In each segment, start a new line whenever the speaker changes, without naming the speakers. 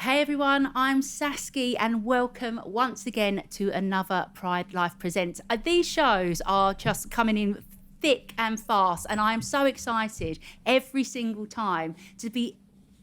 Hey everyone, I'm Saskia and welcome once again to another Pride Life Presents. These shows are just coming in thick and fast and I am so excited every single time to be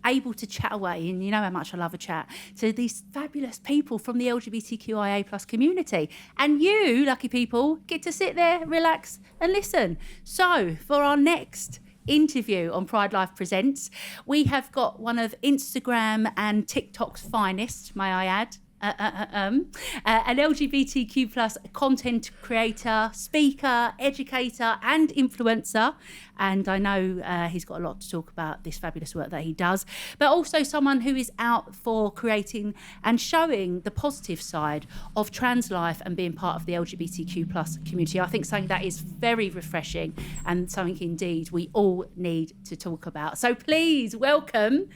able to chat away, and you know how much I love a chat, to these fabulous people from the LGBTQIA plus community. And you, lucky people, get to sit there, relax and listen. So for our next interview on Pride Life Presents, we have got one of Instagram and TikTok's finest, may I add, an LGBTQ plus content creator, speaker, educator and influencer. And I know he's got a lot to talk about this fabulous work that he does, but also someone who is out for creating and showing the positive side of trans life and being part of the LGBTQ plus community. I think something that is very refreshing and something indeed we all need to talk about. So please welcome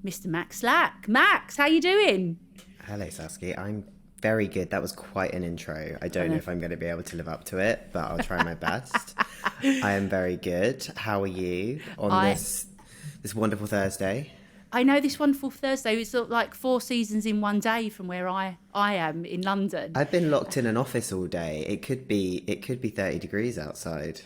Mr. Max Slack. Max, how you doing?
Hello, Saskia. I'm very good. That was quite an intro. I don't know if I'm going to be able to live up to it, but I'll try my best. I am very good. How are you on this wonderful Thursday?
I know, this wonderful Thursday. It's like 4 seasons in one day from where I am in London.
I've been locked in an office all day. It could be 30 degrees outside.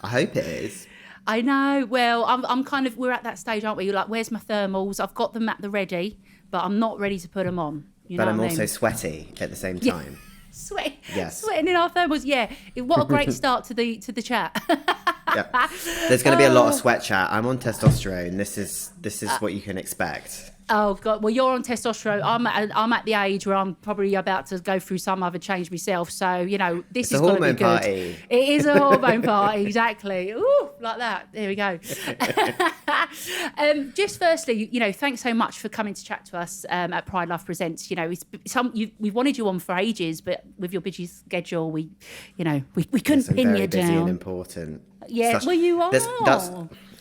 I hope it is.
I know. Well, I'm kind of, we're at that stage, aren't we? You're like, where's my thermals? I've got them at the ready, but I'm not ready to put them on.
But I'm also sweaty at the same time.
Sweating in our thermals. Yeah. What a great start to the chat.
Yeah. There's going to be a lot of sweat chat. I'm on testosterone. This is what you can expect.
Oh God! Well, you're on testosterone. I'm at the age where I'm probably about to go through some other change myself. So you know, this is going to be good.
Party.
It is a hormone party, exactly. Ooh, like that. There we go. Just firstly, you know, thanks so much for coming to chat to us at Pride Life Presents. You know, we've wanted you on for ages, but with your busy schedule, we couldn't pin you down.
Busy and important.
Yeah, well, you are.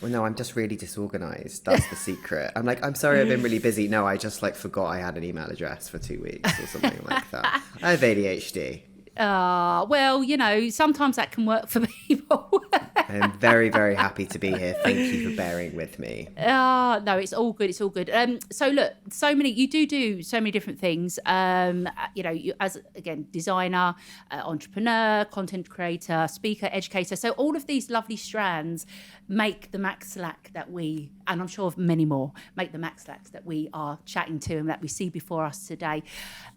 Well, no, I'm just really disorganized. That's the secret. I'm sorry, I've been really busy. No, I just forgot I had an email address for 2 weeks or something like that. I have ADHD.
Well, you know, sometimes that can work for people.
I'm very, very happy to be here. Thank you for bearing with me.
No, it's all good. It's all good. So look, you do so many different things. You know, you, as again, designer, entrepreneur, content creator, speaker, educator. So all of these lovely strands make the Max Slack that we, and I'm sure of many more, make the Max Slacks that we are chatting to and that we see before us today.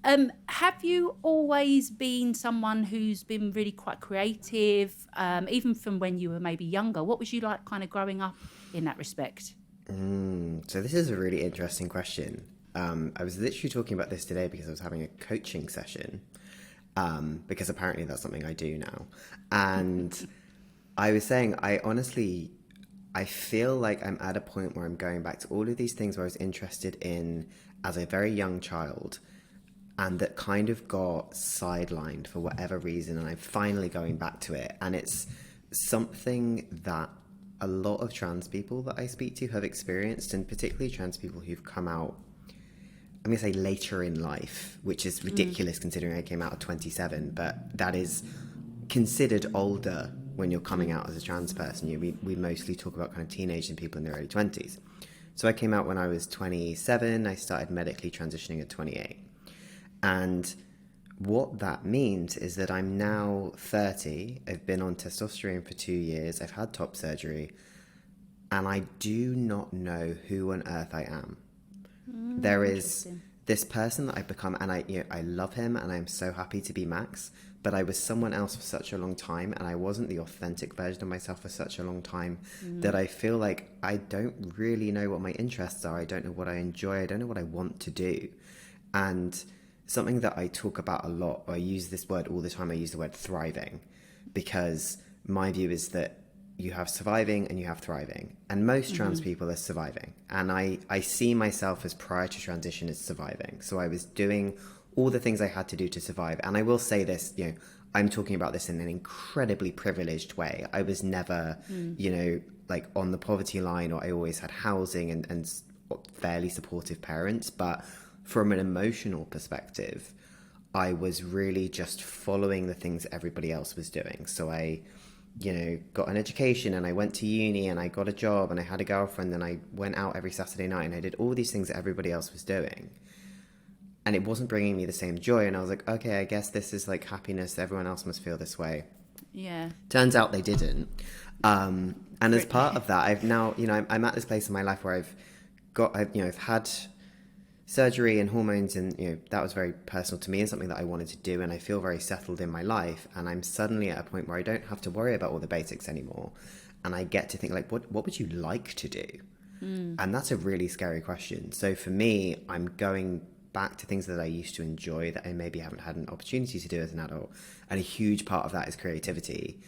Have you always been someone who's been really quite creative, even from when you were maybe younger? What was you like kind of growing up in that respect?
So this is a really interesting question. I was literally talking about this today because I was having a coaching session, because apparently that's something I do now. And I was saying, I feel like I'm at a point where I'm going back to all of these things where I was interested in as a very young child and that kind of got sidelined for whatever reason, and I'm finally going back to it. And it's something that a lot of trans people that I speak to have experienced, and particularly trans people who've come out, I'm going to say later in life, which is ridiculous considering I came out at 27, but that is considered older when you're coming out as a trans person. We mostly talk about kind of teenage and people in their early 20s. So I came out when I was 27. I started medically transitioning at 28. And what that means is that I'm now 30. I've been on testosterone for 2 years. I've had top surgery. And I do not know who on earth I am. There is this person that I've become, and I love him, and I'm so happy to be Max. But I was someone else for such a long time, and I wasn't the authentic version of myself for such a long time that I feel like I don't really know what my interests are. I don't know what I enjoy. I don't know what I want to do. And something that I talk about a lot, or I use this word all the time, I use the word thriving, because my view is that you have surviving and you have thriving. And most trans people are surviving. And I see myself as prior to transition as surviving. So I was doing all the things I had to do to survive. And I will say this, you know, I'm talking about this in an incredibly privileged way. I was never, you know, like on the poverty line, or I always had housing and fairly supportive parents. But from an emotional perspective, I was really just following the things everybody else was doing. So I got an education and I went to uni and I got a job and I had a girlfriend and I went out every Saturday night and I did all these things that everybody else was doing. And it wasn't bringing me the same joy. And I was like, okay, I guess this is like happiness. Everyone else must feel this way.
Yeah.
Turns out they didn't. And as part of that, I've now, I'm at this place in my life where I've had surgery and hormones, and that was very personal to me and something that I wanted to do, and I feel very settled in my life, and I'm suddenly at a point where I don't have to worry about all the basics anymore, and I get to think like, what would you like to do? And that's a really scary question. So for me, I'm going back to things that I used to enjoy that I maybe haven't had an opportunity to do as an adult, and a huge part of that is creativity,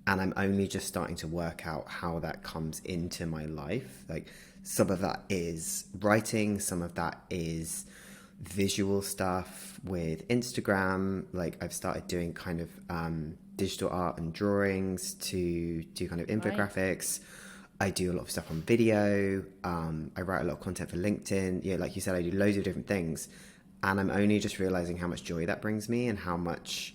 and I'm only just starting to work out how that comes into my life. Like, some of that is writing, some of that is visual stuff with Instagram. Like, I've started doing kind of digital art and drawings to do kind of infographics. Right. I do a lot of stuff on video. I write a lot of content for LinkedIn. Yeah, like you said, I do loads of different things. And I'm only just realizing how much joy that brings me and how much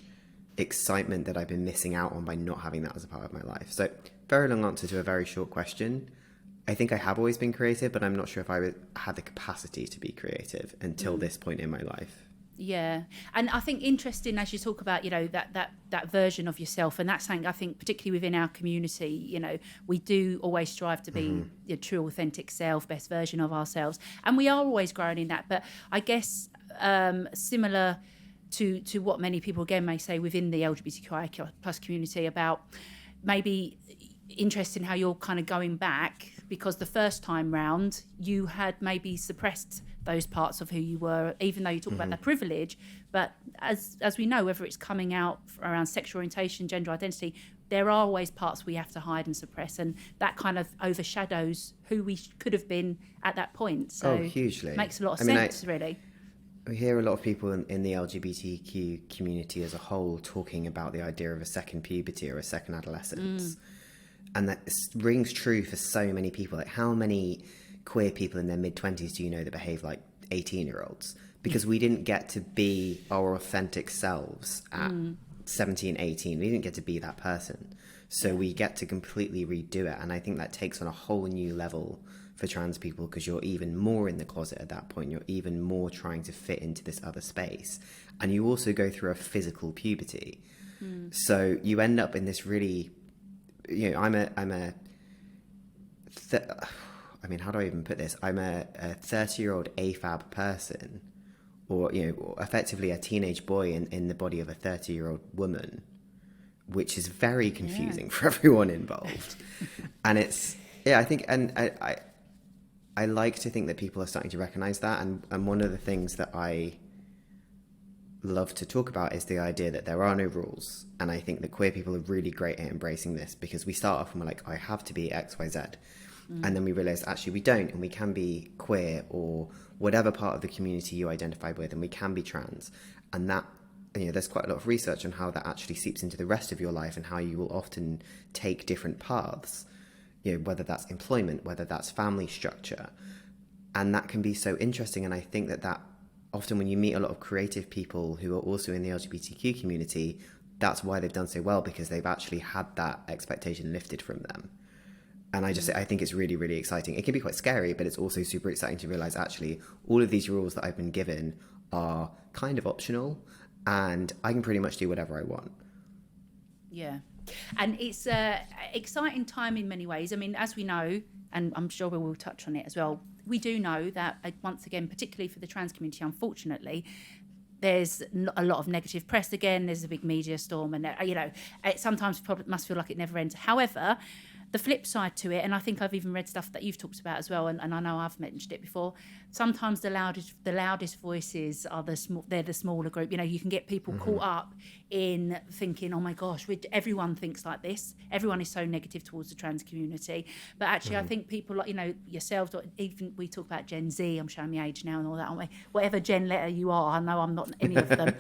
excitement that I've been missing out on by not having that as a part of my life. So, very long answer to a very short question. I think I have always been creative, but I'm not sure if I had the capacity to be creative until this point in my life.
Yeah. And I think interesting as you talk about, that version of yourself, and that's something I think particularly within our community, we do always strive to be your true authentic self, best version of ourselves. And we are always growing in that. But I guess similar to what many people again may say within the LGBTQI plus community about maybe interesting how you're kind of going back, because the first time round you had maybe suppressed those parts of who you were, even though you talk about the privilege. But as we know, whether it's coming out around sexual orientation, gender identity, there are always parts we have to hide and suppress, and that kind of overshadows who we could have been at that point. So
hugely.
It makes a lot of sense, really.
We hear a lot of people in the LGBTQ community as a whole talking about the idea of a second puberty or a second adolescence. And that rings true for so many people. Like, how many queer people in their mid-20s do you know that behave like 18-year-olds? Because we didn't get to be our authentic selves at 17, 18. We didn't get to be that person. So we get to completely redo it. And I think that takes on a whole new level for trans people, because you're even more in the closet at that point. You're even more trying to fit into this other space. And you also go through a physical puberty. So you end up in this really... how do I even put this? I'm a 30-year-old AFAB person, or, effectively a teenage boy in the body of a 30-year-old woman, which is very confusing for everyone involved. And I think, and I like to think that people are starting to recognize that. And one of the things that I love to talk about is the idea that there are no rules. And I think that queer people are really great at embracing this, because we start off and we're like, I have to be XYZ. And then we realize actually we don't, and we can be queer or whatever part of the community you identify with, and we can be trans. And that, there's quite a lot of research on how that actually seeps into the rest of your life, and how you will often take different paths, whether that's employment, whether that's family structure. And that can be so interesting. And I think that often when you meet a lot of creative people who are also in the LGBTQ community, that's why they've done so well, because they've actually had that expectation lifted from them. And I think it's really, really exciting. It can be quite scary, but it's also super exciting to realize actually all of these rules that I've been given are kind of optional, and I can pretty much do whatever I want.
Yeah. And it's an exciting time in many ways. I mean, as we know, and I'm sure we will touch on it as well, we do know that, once again, particularly for the trans community, unfortunately, there's a lot of negative press again. There's a big media storm, and, it sometimes must feel like it never ends. However, the flip side to it, and I think I've even read stuff that you've talked about as well, and I know I've mentioned it before, sometimes the loudest voices are they're the smaller group. You can get people caught up in thinking, oh my gosh, everyone thinks like this. Everyone is so negative towards the trans community. But actually, I think people like, yourselves, or even we talk about Gen Z, I'm showing my age now and all that, aren't we? Whatever Gen letter you are, I know I'm not any of them.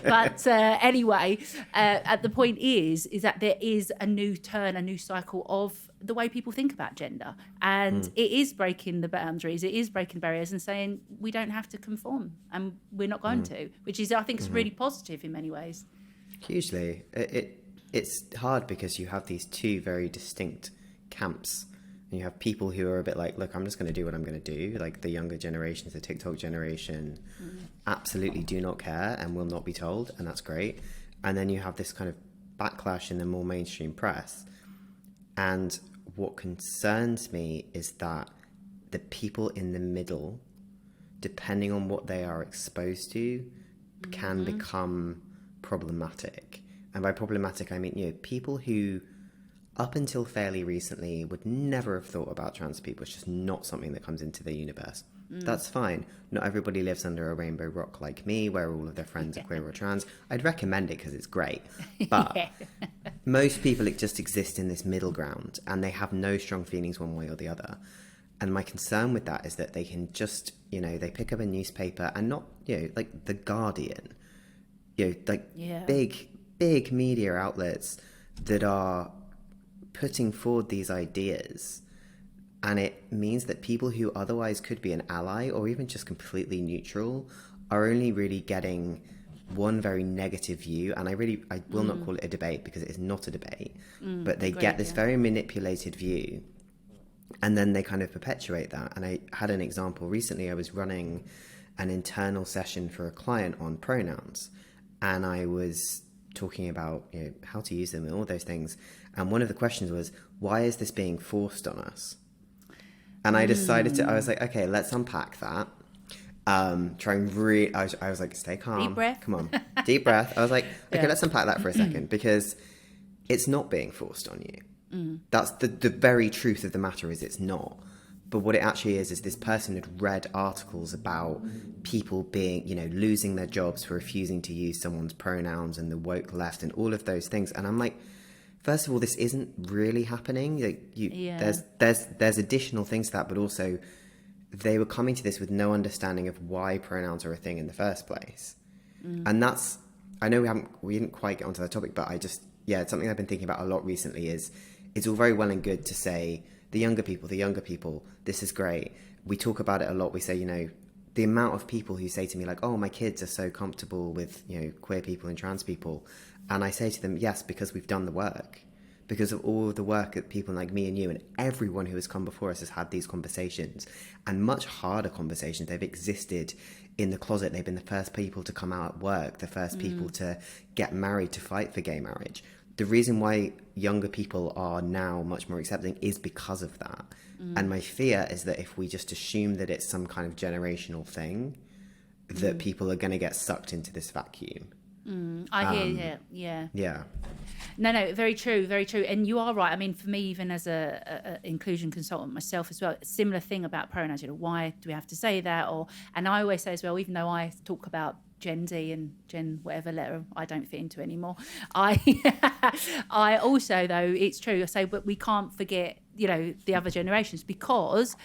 But anyway, the point is that there is a new turn, a new cycle of the way people think about gender, and it is breaking the boundaries, it is breaking barriers, and saying we don't have to conform, and we're not going to, which is, I think, is really positive in many ways.
Hugely. it's hard because you have these two very distinct camps. And you have people who are a bit like, look, I'm just going to do what I'm going to do. Like the younger generations, the TikTok generation, absolutely do not care and will not be told. And that's great. And then you have this kind of backlash in the more mainstream press. And what concerns me is that the people in the middle, depending on what they are exposed to, can become problematic. And by problematic, I mean, people who up until fairly recently would never have thought about trans people. It's just not something that comes into their universe. That's fine. Not everybody lives under a rainbow rock like me, where all of their friends are queer or trans. I'd recommend it because it's great. But most people just exist in this middle ground, and they have no strong feelings one way or the other. And my concern with that is that they can just, they pick up a newspaper and not, like The Guardian, big media outlets that are putting forward these ideas, and it means that people who otherwise could be an ally or even just completely neutral are only really getting one very negative view. And I will not call it a debate because it is not a debate, but they get this very manipulated view, and then they kind of perpetuate that. And I had an example recently. I was running an internal session for a client on pronouns, and I was talking about how to use them and all those things. And one of the questions was, why is this being forced on us? And I decided I was like, okay, let's unpack that. Try and I was like, stay calm.
Deep breath.
Come on. Deep breath. I was like, okay, let's unpack that for a second, because it's not being forced on you. That's the very truth of the matter, is it's not. But what it actually is this person had read articles about people being, losing their jobs for refusing to use someone's pronouns, and the woke left and all of those things. And I'm like, first of all, this isn't really happening. There's additional things to that, but also they were coming to this with no understanding of why pronouns are a thing in the first place. And that's, I know we didn't quite get onto that topic, but it's something I've been thinking about a lot recently. Is it's all very well and good to say the younger people, this is great. We talk about it a lot. We say, the amount of people who say to me like, oh, my kids are so comfortable with, queer people and trans people. And I say to them, yes, because we've done the work. Because of all of the work that people like me and you and everyone who has come before us has had these conversations, and much harder conversations. They've existed in the closet. They've been the first people to come out at work, the first people to get married, to fight for gay marriage. The reason why younger people are now much more accepting is because of that. And my fear is that if we just assume that it's some kind of generational thing, that people are going to get sucked into this vacuum.
I hear you. Yeah.
No,
very true, very true. And you are right. I mean, for me, even as a inclusion consultant myself as well, similar thing about pronouns. Why do we have to say that? And I always say as well, even though I talk about Gen Z and Gen whatever letter I don't fit into anymore, I also, though, it's true, I say, but we can't forget, the other generations, because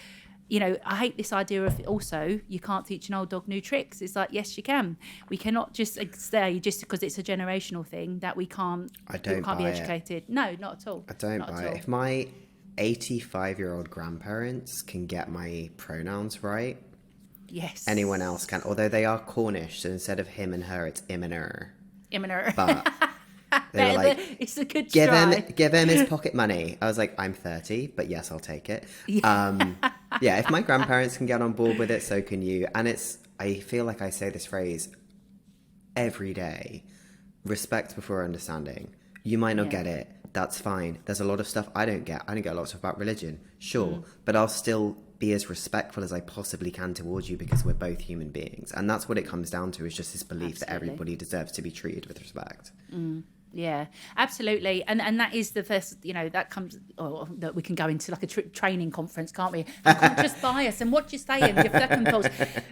I hate this idea of also you can't teach an old dog new tricks. It's like, yes, you can. We cannot just say just because it's a generational thing that we can't be educated. No, not at all.
I don't buy it. If my 85-year-old grandparents can get my pronouns right,
yes,
anyone else can. Although they are Cornish, so instead of him and her, it's him and her.
Him and her.
But they were like,
it's a good
give
try.
Give him his pocket money. I was like, I'm 30, but yes, I'll take it. If my grandparents can get on board with it, so can you. And I feel like I say this phrase every day: respect before understanding. You might not get it. That's fine. There's a lot of stuff I don't get. I don't get a lot of stuff about religion, sure, but I'll still be as respectful as I possibly can towards you, because we're both human beings. And that's what it comes down to, is just this belief that everybody deserves to be treated with respect.
Yeah, absolutely. And that is the first, that comes, that we can go into like a training conference, can't we? Unconscious bias and what you're saying, your second thoughts.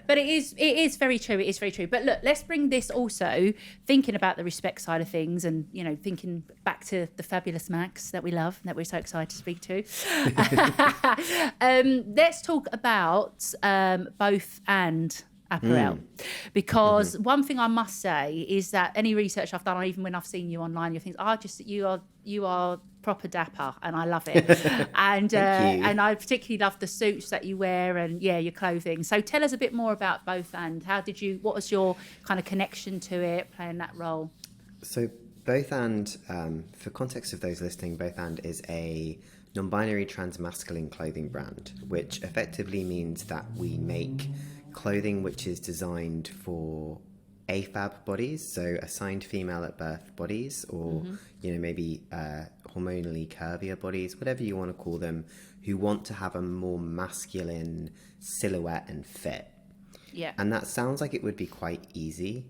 But it is very true. It is very true. But look, let's bring this also, thinking about the respect side of things, and, thinking back to the fabulous Max that we love, that we're so excited to speak to. Let's talk about both and apparel, because one thing I must say is that any research I've done, or even when I've seen you online, you think, you are proper dapper, and I love it. And and I particularly love the suits that you wear, and your clothing. So tell us a bit more about both and. What was your kind of connection to it, playing that role?
So Both and, for context of those listening, Both and is a non-binary transmasculine clothing brand, which effectively means that we make clothing which is designed for AFAB bodies, so assigned female at birth bodies, or maybe hormonally curvier bodies, whatever you want to call them, who want to have a more masculine silhouette and fit.
Yeah.
And that sounds like it would be quite easy,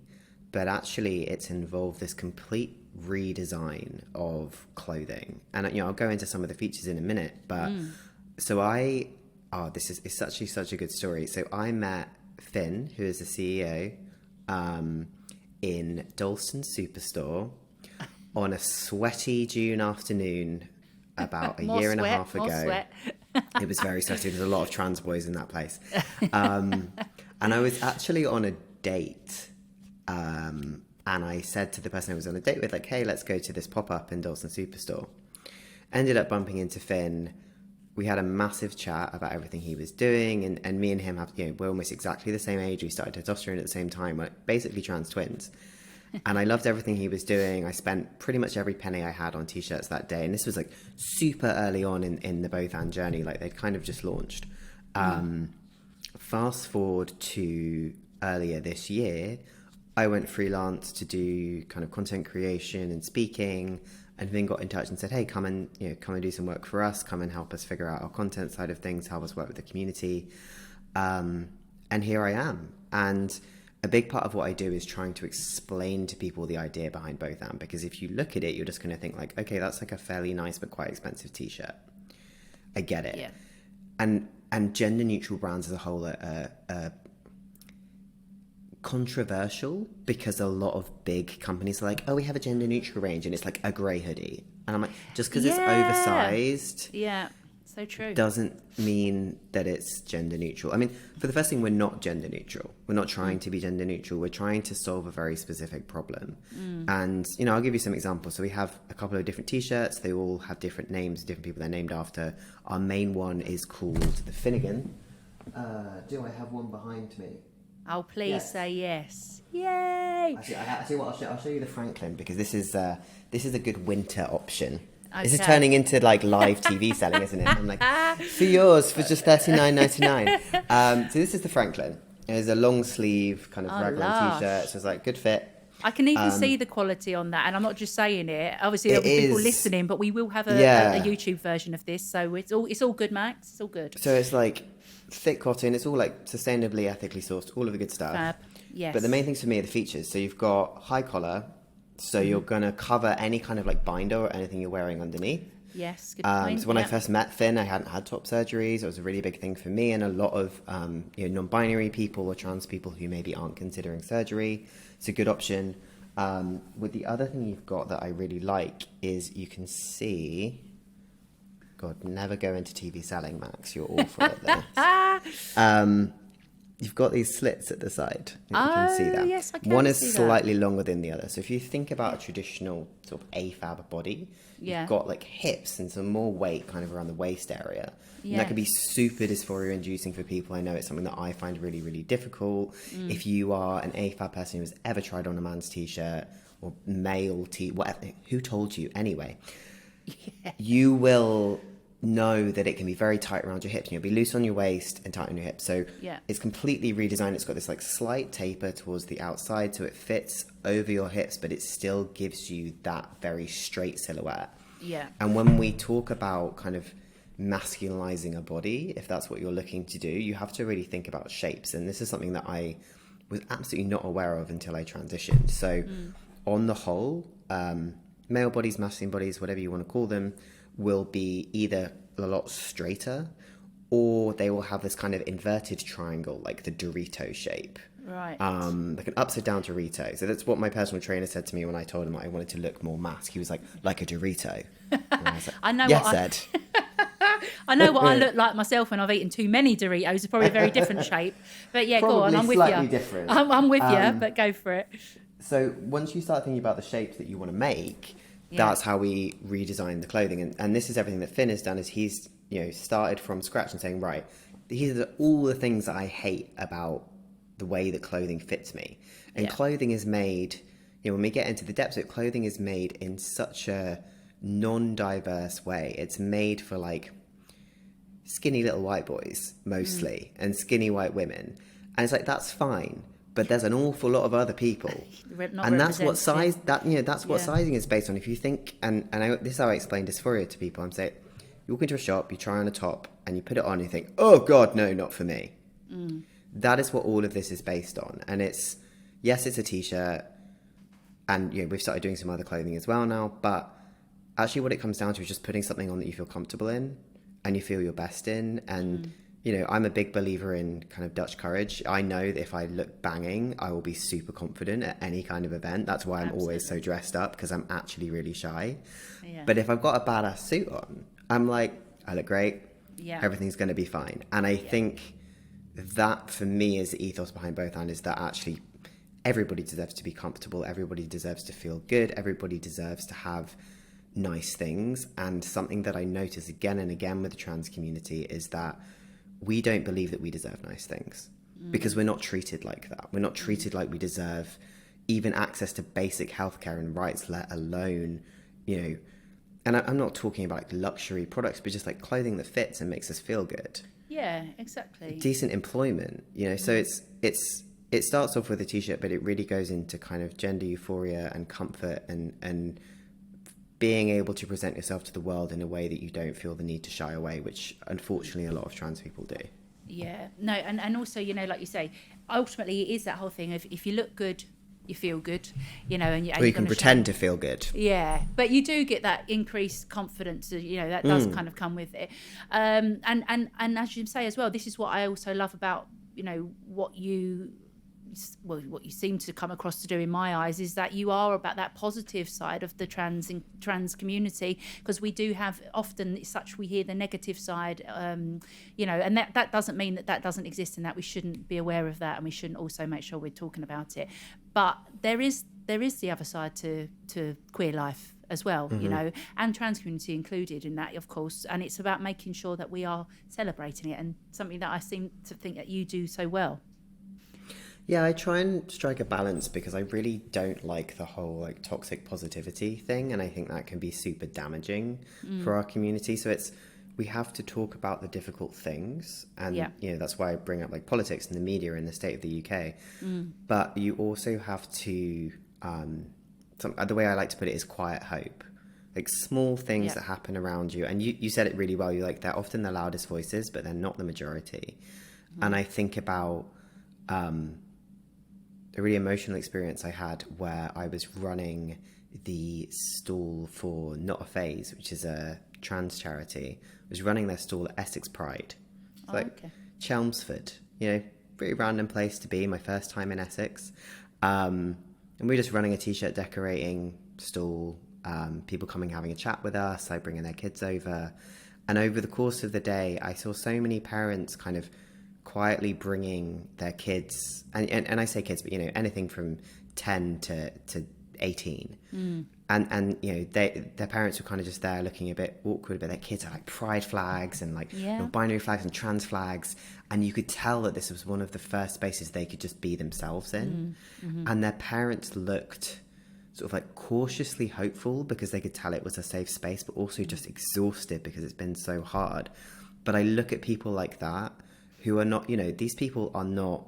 but actually it's involved this complete redesign of clothing. And I'll go into some of the features in a minute, but this is such a good story. So I met Finn, who is the CEO, in Dalston Superstore on a sweaty June afternoon about a year and a half ago. It was very sweaty. There's a lot of trans boys in that place. And I was actually on a date. And I said to the person I was on a date with, like, hey, let's go to this pop-up in Dalston Superstore. Ended up bumping into Finn. We had a massive chat about everything he was doing, and me and him we're almost exactly the same age. We started testosterone at the same time. We're basically trans twins. And I loved everything he was doing. I spent pretty much every penny I had on t-shirts that day. And this was like super early on in the Both And journey. Like they'd kind of just launched. Fast forward to earlier this year, I went freelance to do kind of content creation and speaking, and then got in touch and said, hey, come and do some work for us, come and help us figure out our content side of things, help us work with the community. And here I am. And a big part of what I do is trying to explain to people the idea behind Both And, because if you look at it, you're just going to think like, okay, that's like a fairly nice but quite expensive t-shirt. I get it.
Yeah.
And gender neutral brands as a whole are controversial, because a lot of big companies are like, oh, we have a gender neutral range, and it's like a grey hoodie. And I'm like, just because it's oversized,
so true,
doesn't mean that it's gender neutral. I mean, for the first thing, we're not gender neutral. We're not trying to be gender neutral. We're trying to solve a very specific problem. And I'll give you some examples. So we have a couple of different t-shirts. They all have different names, different people they're named after. Our main one is called the Finnegan. Do I have one behind me?
Oh, please say yes. Yay!
I'll show you the Franklin, because this is a good winter option.
Okay.
This is turning into like live TV selling, isn't it? I'm like, for yours for just $39.99. So this is the Franklin. It's a long sleeve kind of raglan t-shirt. So it's like good fit.
I can even see the quality on that, and I'm not just saying it. Obviously, there'll be people listening, but we will have a YouTube version of this, so it's all good, Max. It's all good.
So it's like thick cotton. It's all like sustainably, ethically sourced. All of the good stuff.
Fab. Yes.
But the main things for me are the features. So you've got high collar. So you're going to cover any kind of like binder or anything you're wearing underneath.
Yes, good point.
So when I first met Finn, I hadn't had top surgeries. It was a really big thing for me and a lot of non-binary people or trans people who maybe aren't considering surgery. It's a good option. With the other thing you've got that I really like is you can see... God, never go into TV selling, Max. You're awful at this. You've got these slits at the side. You can see that.
Yes, I can
One is
see
slightly longer than the other. So if you think about a traditional sort of AFAB body, you've got like hips and some more weight kind of around the waist area. Yes. And that can be super dysphoria inducing for people. I know it's something that I find really, really difficult. If you are an AFAB person who's ever tried on a man's t-shirt or male whatever, who told you anyway? You will know that it can be very tight around your hips, and you'll be loose on your waist and tight on your hips. So it's completely redesigned. It's got this like slight taper towards the outside, so it fits over your hips, but it still gives you that very straight silhouette. And when we talk about kind of masculinizing a body, if that's what you're looking to do, you have to really think about shapes. And this is something that I was absolutely not aware of until I transitioned. So on the whole, male bodies, masculine bodies, whatever you want to call them, will be either a lot straighter, or they will have this kind of inverted triangle, like the Dorito shape.
Right.
Like an upside down Dorito. So that's what my personal trainer said to me when I told him I wanted to look more mask. He was like a Dorito. And I was like,
I know
yes,
what
Ed.
I know what I look like myself when I've eaten too many Doritos. It's probably a very different shape. But yeah, go on, I'm with you.
Slightly different.
I'm with you, but go for it.
So once you start thinking about the shapes that you want to make, that's how we redesign the clothing. And this is everything that Finn has done, is he's started from scratch and saying, right, these are all the things that I hate about the way that clothing fits me. And clothing is made, when we get into the depths of it, clothing is made in such a non-diverse way. It's made for like skinny little white boys mostly and skinny white women, and it's like, that's fine, but there's an awful lot of other people, and that's what size that's what sizing is based on. If you think, this is how I explain dysphoria to people. I'm saying, you walk into a shop, you try on a top, and you put it on, and you think, oh god, no, not for me. That is what all of this is based on. And it's a t-shirt, and we've started doing some other clothing as well now, but actually what it comes down to is just putting something on that you feel comfortable in and you feel your best in. And I'm a big believer in kind of Dutch courage. I know that if I look banging, I will be super confident at any kind of event. That's why I'm always so dressed up, because I'm actually really shy. But if I've got a badass suit on, I'm like, I look great, everything's going to be fine. And I think that for me is the ethos behind both, and is that actually everybody deserves to be comfortable, everybody deserves to feel good, everybody deserves to have nice things. And something that I notice again and again with the trans community is that we don't believe that we deserve nice things, because we're not treated like that. We're not treated like we deserve even access to basic healthcare and rights, let alone, and I'm not talking about like luxury products, but just like clothing that fits and makes us feel good.
Yeah, exactly.
Decent employment, so it starts off with a t-shirt, but it really goes into kind of gender euphoria and comfort and being able to present yourself to the world in a way that you don't feel the need to shy away, which unfortunately a lot of trans people do.
Yeah, no, and also, like you say, ultimately it is that whole thing of, if you look good, you feel good, and
you can pretend to feel good.
Yeah, but you do get that increased confidence, that does kind of come with it. And as you say as well, this is what I also love about, what you seem to come across to do in my eyes, is that you are about that positive side of the trans community, because we do have often we hear the negative side, and that doesn't mean that doesn't exist, and that we shouldn't be aware of that, and we shouldn't also make sure we're talking about it. But there is the other side to queer life as well, and trans community included in that, of course, and it's about making sure that we are celebrating it, and something that I seem to think that you do so well.
Yeah, I try and strike a balance, because I really don't like the whole like toxic positivity thing, and I think that can be super damaging for our community. So we have to talk about the difficult things, and that's why I bring up like politics and the media and the state of the UK. But you also have to the way I like to put it is quiet hope, like small things that happen around you. And you said it really well. You're like, they're often the loudest voices, but they're not the majority. And I think about a really emotional experience I had where I was running the stall for Not a Phase, which is a trans charity. I was running their stall at Essex Pride. It's Chelmsford, pretty random place to be, my first time in Essex. And we were just running a t-shirt decorating stall, people coming having a chat with us, like bringing their kids over. And over the course of the day, I saw so many parents kind of quietly bringing their kids, and I say kids, but anything from 10 to 18, and their parents were kind of just there looking a bit awkward, but their kids are like pride flags and like binary flags and trans flags, and you could tell that this was one of the first spaces they could just be themselves in. And their parents looked sort of like cautiously hopeful, because they could tell it was a safe space, but also just exhausted because it's been so hard. But I look at people like that who are not, these people are not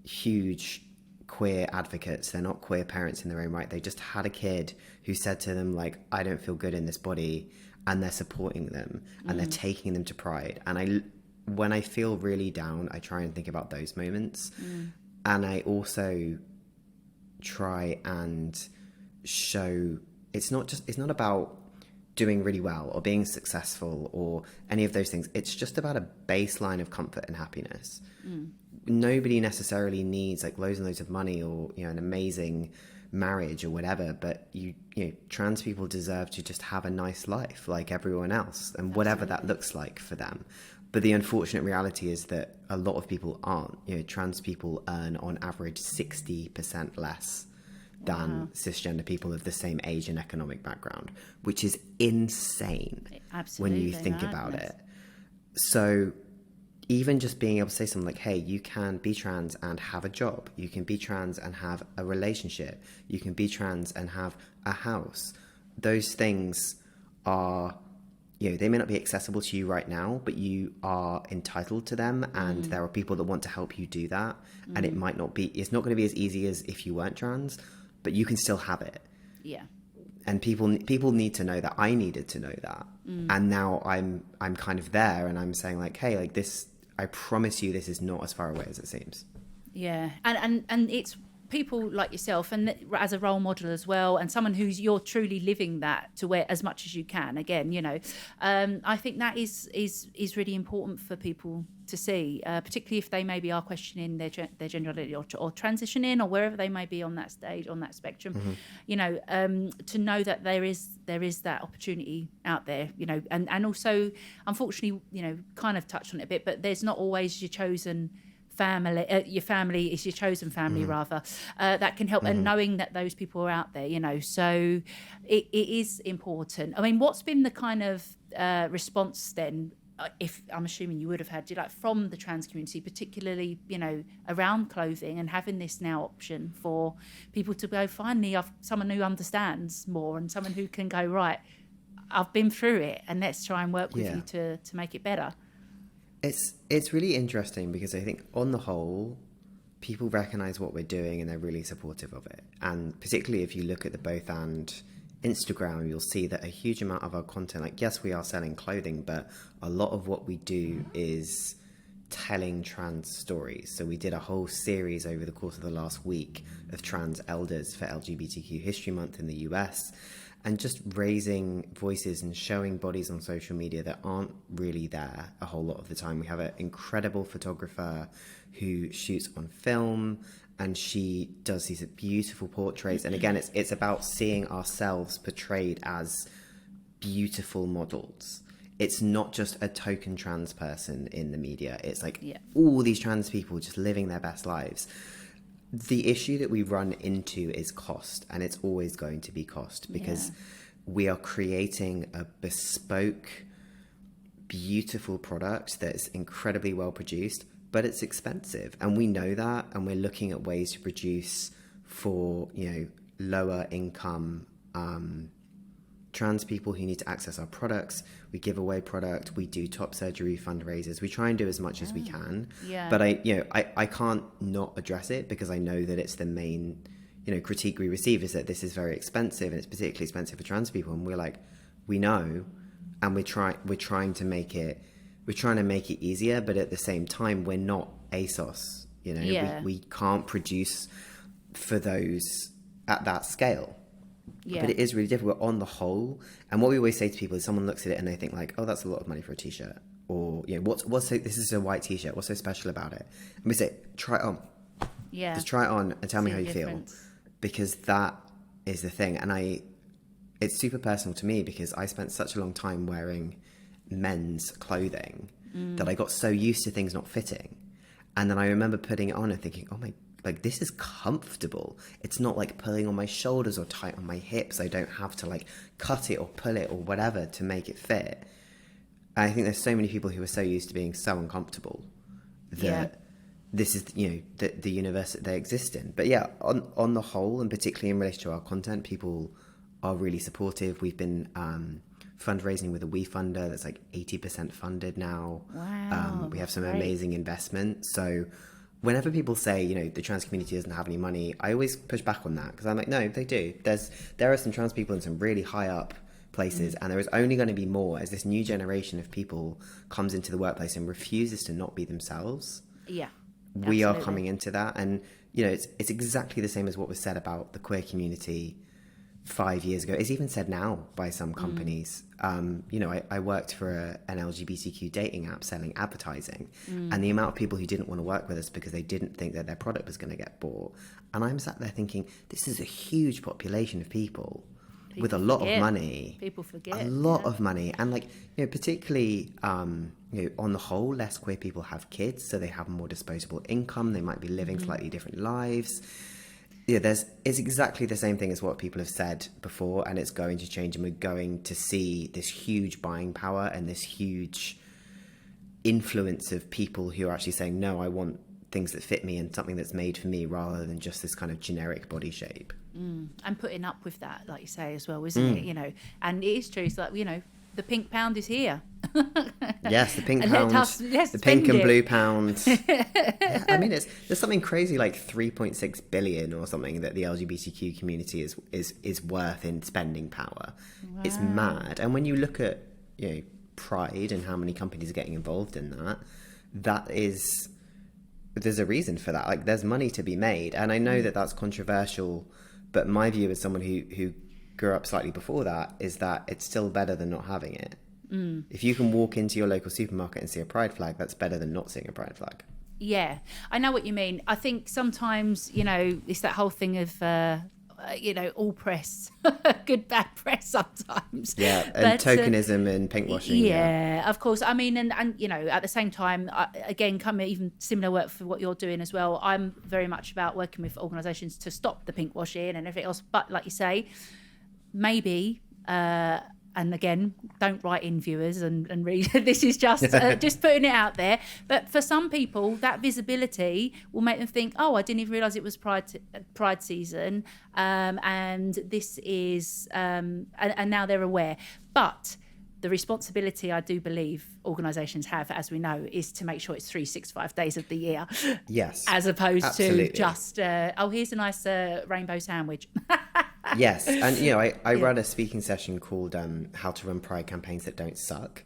huge queer advocates. They're not queer parents in their own right. They just had a kid who said to them, like, I don't feel good in this body, and they're supporting them and they're taking them to Pride. And when I feel really down, I try and think about those moments. And I also try and show it's not about doing really well or being successful or any of those things. It's just about a baseline of comfort and happiness. Nobody necessarily needs like loads and loads of money or an amazing marriage or whatever, but trans people deserve to just have a nice life like everyone else, and whatever that looks like for them. But the unfortunate reality is that a lot of people aren't. Trans people earn on average 60% less than cisgender people of the same age and economic background, which is insane when you think about it. So even just being able to say something like, hey, you can be trans and have a job. You can be trans and have a relationship. You can be trans and have a house. Those things are, they may not be accessible to you right now, but you are entitled to them. And there are people that want to help you do that. And it's not going to be as easy as if you weren't trans, but you can still have it.
Yeah.
And people need to know that. I needed to know that. And now I'm kind of there, and I'm saying like, hey, like this, I promise you this is not as far away as it seems.
Yeah. And it's people like yourself, and as a role model as well, and someone you're truly living that to where as much as you can. Again, I think that is really important for people to see, particularly if they maybe are questioning their gender identity or transitioning or wherever they may be on that stage, on that spectrum. To know that there is that opportunity out there. And also, unfortunately, kind of touched on it a bit, but there's not always your chosen family. Your family is your chosen family, rather, that can help. And knowing that those people are out there, so it is important. I mean, what's been the kind of response then, if I'm assuming you would have had, from the trans community, particularly, around clothing and having this now option for people to go, finally, I've someone who understands more and someone who can go, right, I've been through it and let's try and work with you to make it better.
It's really interesting because I think on the whole, people recognize what we're doing and they're really supportive of it. And particularly if you look at the Both And Instagram, you'll see that a huge amount of our content, like, yes, we are selling clothing, but a lot of what we do is telling trans stories. So we did a whole series over the course of the last week of trans elders for LGBTQ History Month in the US, and just raising voices and showing bodies on social media that aren't really there a whole lot of the time. We have an incredible photographer who shoots on film, and she does these beautiful portraits. And again, it's about seeing ourselves portrayed as beautiful models. It's not just a token trans person in the media. It's like all these trans people just living their best lives. The issue that we run into is cost, and it's always going to be cost, because we are creating a bespoke, beautiful product that's incredibly well produced, but it's expensive, and we know that, and we're looking at ways to produce for lower income trans people who need to access our products. We give away product, we do top surgery fundraisers, we try and do as much as we can. But I can't not address it, because I know that it's the main critique we receive, is that this is very expensive, and it's particularly expensive for trans people. And we're like, we know, and we're trying to make it easier, but at the same time, we're not ASOS. We can't produce for those at that scale. But it is really difficult on the whole. And what we always say to people is, someone looks at it and they think like, oh, that's a lot of money for a t-shirt, or this is a white t-shirt, what's so special about it? And we say, try it on. Just try it on and tell me how you feel, because that is the thing. And it's super personal to me, because I spent such a long time wearing men's clothing that I got so used to things not fitting. And then I remember putting it on and thinking, oh my, like, this is comfortable. It's not like pulling on my shoulders or tight on my hips. I don't have to like cut it or pull it or whatever to make it fit. And I think there's so many people who are so used to being so uncomfortable that this is, the universe that they exist in. But on the whole, and particularly in relation to our content, people are really supportive. We've been fundraising with a WeFunder that's like 80% funded now.
Wow.
We have some amazing investment. So whenever people say, the trans community doesn't have any money, I always push back on that, because I'm like, no, they do. There are some trans people in some really high up places, and there is only going to be more as this new generation of people comes into the workplace and refuses to not be themselves.
Yeah,
we are coming into that, and it's exactly the same as what was said about the queer community 5 years ago. It's even said now by some companies. I worked for an LGBTQ dating app selling advertising, and the amount of people who didn't want to work with us because they didn't think that their product was going to get bought. And I'm sat there thinking, this is a huge population of people with a lot of money.
People forget.
A lot of money. And particularly, on the whole, less queer people have kids, so they have more disposable income. They might be living slightly different lives. It's exactly the same thing as what people have said before, and it's going to change, and we're going to see this huge buying power and this huge influence of people who are actually saying, no, I want things that fit me and something that's made for me, rather than just this kind of generic body shape.
And putting up with that, like you say, as well, isn't it? You know, and it is true. It's like, you know, the pink pound is here.
Yes, the pink
And
pound,
let's
the pink
spend
and
it.
blue pound. Yeah, I mean, there's something crazy like 3.6 billion or something that the LGBTQ community is worth in spending power.
Wow.
It's mad. And when you look at, you know, Pride and how many companies are getting involved in there's a reason for that. Like, there's money to be made, and I know that that's controversial, but my view as someone who grew up slightly before that is that it's still better than not having it. If you can walk into your local supermarket and see a pride flag, that's better than not seeing a pride flag.
Yeah, I know what you mean. I think sometimes, you know, it's that whole thing of, you know, all press, good, bad press sometimes.
Yeah, and tokenism and pinkwashing.
Yeah, of course. I mean, and you know, at the same time, again, come even similar work for what you're doing as well. I'm very much about working with organisations to stop the pinkwashing and everything else. But like you say, maybe... and again, don't write in, viewers, and read. This is just putting it out there. But for some people, that visibility will make them think, oh, I didn't even realise it was Pride season, and this is, and now they're aware. But the responsibility, I do believe, organisations have, as we know, is to make sure it's 365 days of the year.
Yes.
As opposed
absolutely.
to just, here's a nice rainbow sandwich.
Yes, and you know, I run a speaking session called "How to Run Pride Campaigns That Don't Suck,"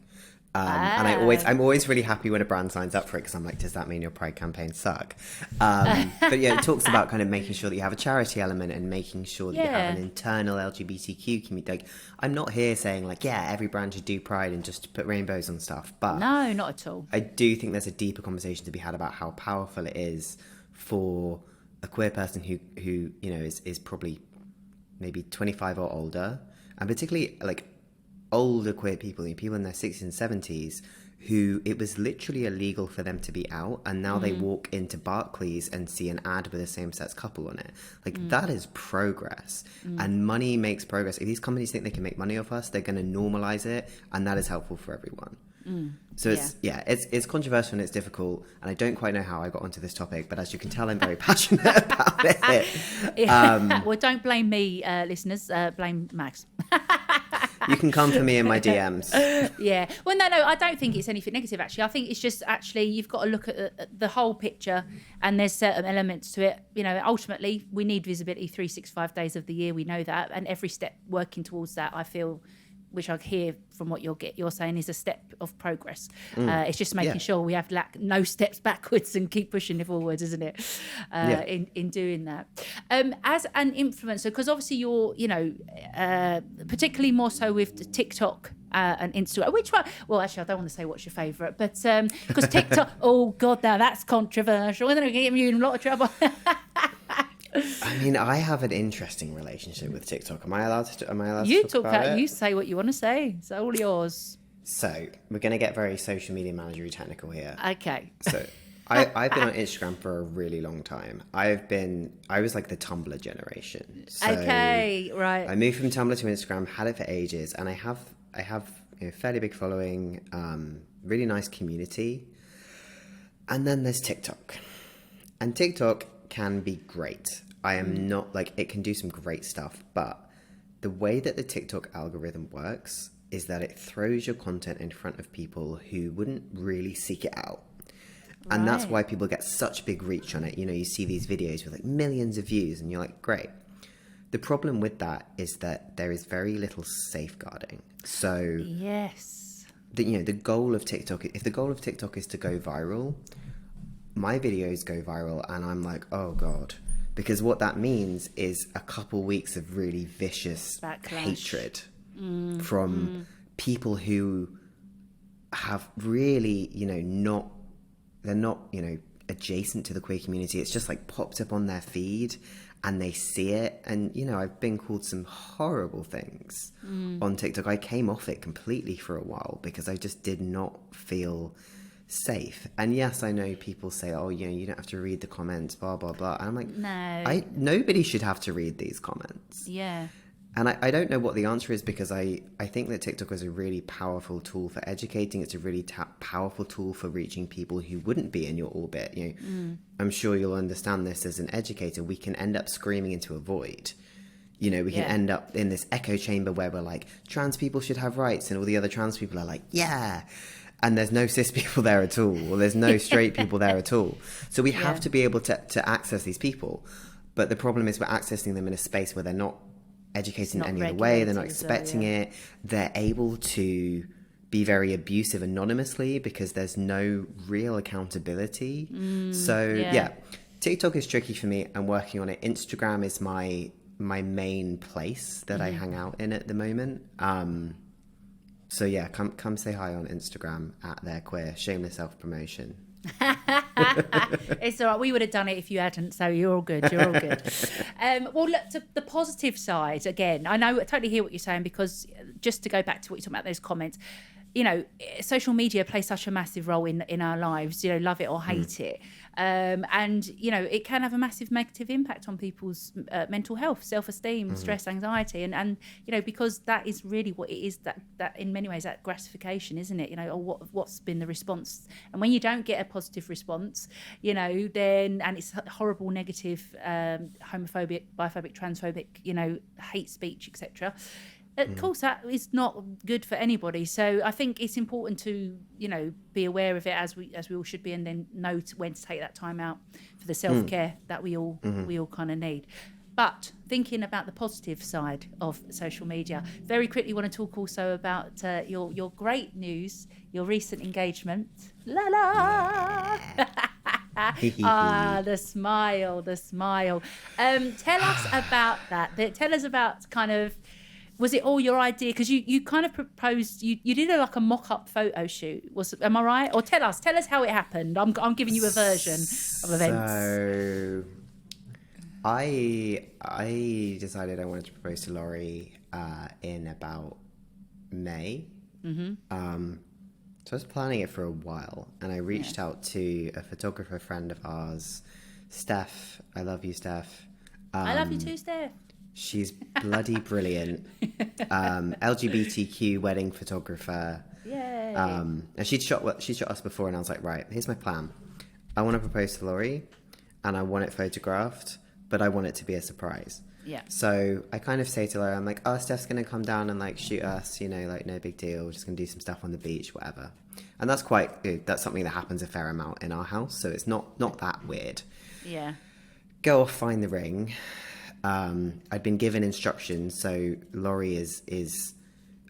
and I'm always really happy when a brand signs up for it, because I'm like, does that mean your Pride campaigns suck? But yeah, it talks about kind of making sure that you have a charity element and making sure that you have an internal LGBTQ community. Like, I'm not here saying like, yeah, every brand should do Pride and just put rainbows on stuff, but
no, not at all.
I do think there's a deeper conversation to be had about how powerful it is for a queer person who you know is probably maybe 25 or older, and particularly like older queer people in their 60s and 70s, who it was literally illegal for them to be out, and now they walk into Barclays and see an ad with a same-sex couple on it. Like, that is progress, and money makes progress. If these companies think they can make money off us, they're going to normalize it, and that is helpful for everyone. So it's controversial and it's difficult, and I don't quite know how I got onto this topic, but as you can tell, I'm very passionate about it.
Well, don't blame me, listeners. Blame Max.
You can come for me in my DMs.
Yeah. Well, no, I don't think it's anything negative, actually. I think it's just, actually, you've got to look at the whole picture, and there's certain elements to it. You know, ultimately, we need visibility 365 days of the year. We know that. And every step working towards that, I feel, which I hear from what you're saying, is a step of progress. It's just making sure we have no steps backwards and keep pushing it forwards, isn't it? In doing that. As an influencer, because obviously you're, you know, particularly more so with the TikTok and Instagram. Which one? Well, actually, I don't want to say what's your favourite, but because TikTok, oh God, now that's controversial. Isn't it? Getting you in a lot of trouble.
I mean, I have an interesting relationship with TikTok. Am I allowed to
You
talk about it?
You say what you want to say. It's all yours.
So we're going to get very social media managery technical here.
Okay.
So I've been on Instagram for a really long time. I was like the Tumblr generation. So
okay, right.
I moved from Tumblr to Instagram, had it for ages, and I have you know, fairly big following, really nice community. And then there's TikTok. And TikTok can be great. I am not like, it can do some great stuff, but the way that the TikTok algorithm works is that it throws your content in front of people who wouldn't really seek it out. Right. And that's why people get such big reach on it. You know, you see these videos with like millions of views and you're like, great. The problem with that is that there is very little safeguarding. So
yes,
you know, the goal of TikTok, if the goal of TikTok is to go viral, my videos go viral and I'm like, oh God. Because what that means is a couple weeks of really vicious hatred from people who have really, you know, they're not, you know, adjacent to the queer community. It's just like popped up on their feed and they see it. And, you know, I've been called some horrible things on TikTok. I came off it completely for a while because I just did not feel safe. And yes, I know people say, oh, you know, you don't have to read the comments, blah blah blah, and I'm like,
no,
nobody should have to read these comments.
Yeah.
And I don't know what the answer is, because I think that TikTok is a really powerful tool for educating. It's a really powerful tool for reaching people who wouldn't be in your orbit. I'm sure you'll understand this as an educator. We can end up screaming into a void. We can end up in this echo chamber where we're like, trans people should have rights, and all the other trans people are like, yeah. And there's no cis people there at all, or there's no straight people there at all. So we have to be able to access these people. But the problem is we're accessing them in a space where they're not educated in any other way. They're not expecting it. They're able to be very abusive anonymously because there's no real accountability. TikTok is tricky for me. I'm working on it. Instagram is my main place that I hang out in at the moment. So yeah, come say hi on Instagram at They're Queer. Shameless self-promotion.
It's all right. We would have done it if you hadn't, so you're all good. Well, look, to the positive side again. I totally hear what you're saying, because just to go back to what you're talking about, those comments, social media plays such a massive role in our lives, love it or hate it. And, it can have a massive negative impact on people's mental health, self-esteem, stress, anxiety. And because that is really what it is, that in many ways, that gratification, isn't it? Or what's been the response? And when you don't get a positive response, then, and it's horrible, negative, homophobic, biphobic, transphobic, hate speech, etc. Of course, that is not good for anybody. So I think it's important to, be aware of it, as we all should be, and then know when to take that time out for the self-care that we all kind of need. But thinking about the positive side of social media, very quickly want to talk also about your great news, your recent engagement. La la. The smile. Tell us about that. Tell us about kind of, was it all your idea? Because you kind of proposed, you did a mock-up photo shoot. Am I right? Or tell us how it happened. I'm giving you a version of events. So
I decided I wanted to propose to Laurie in about May. So I was planning it for a while, and I reached out to a photographer friend of ours, Steph. I love you, Steph.
I love you too, Steph.
She's bloody brilliant. LGBTQ wedding photographer.
Yay.
And she'd shot us before, and I was like, right, here's my plan. I want to propose to Laurie, and I want it photographed, but I want it to be a surprise.
Yeah.
So I kind of say to Laurie, I'm like, oh, Steph's going to come down and shoot us, no big deal. We're just going to do some stuff on the beach, whatever. And that's that's something that happens a fair amount in our house. So it's not that weird.
Yeah.
Go off, find the ring. I'd been given instructions, so Laurie is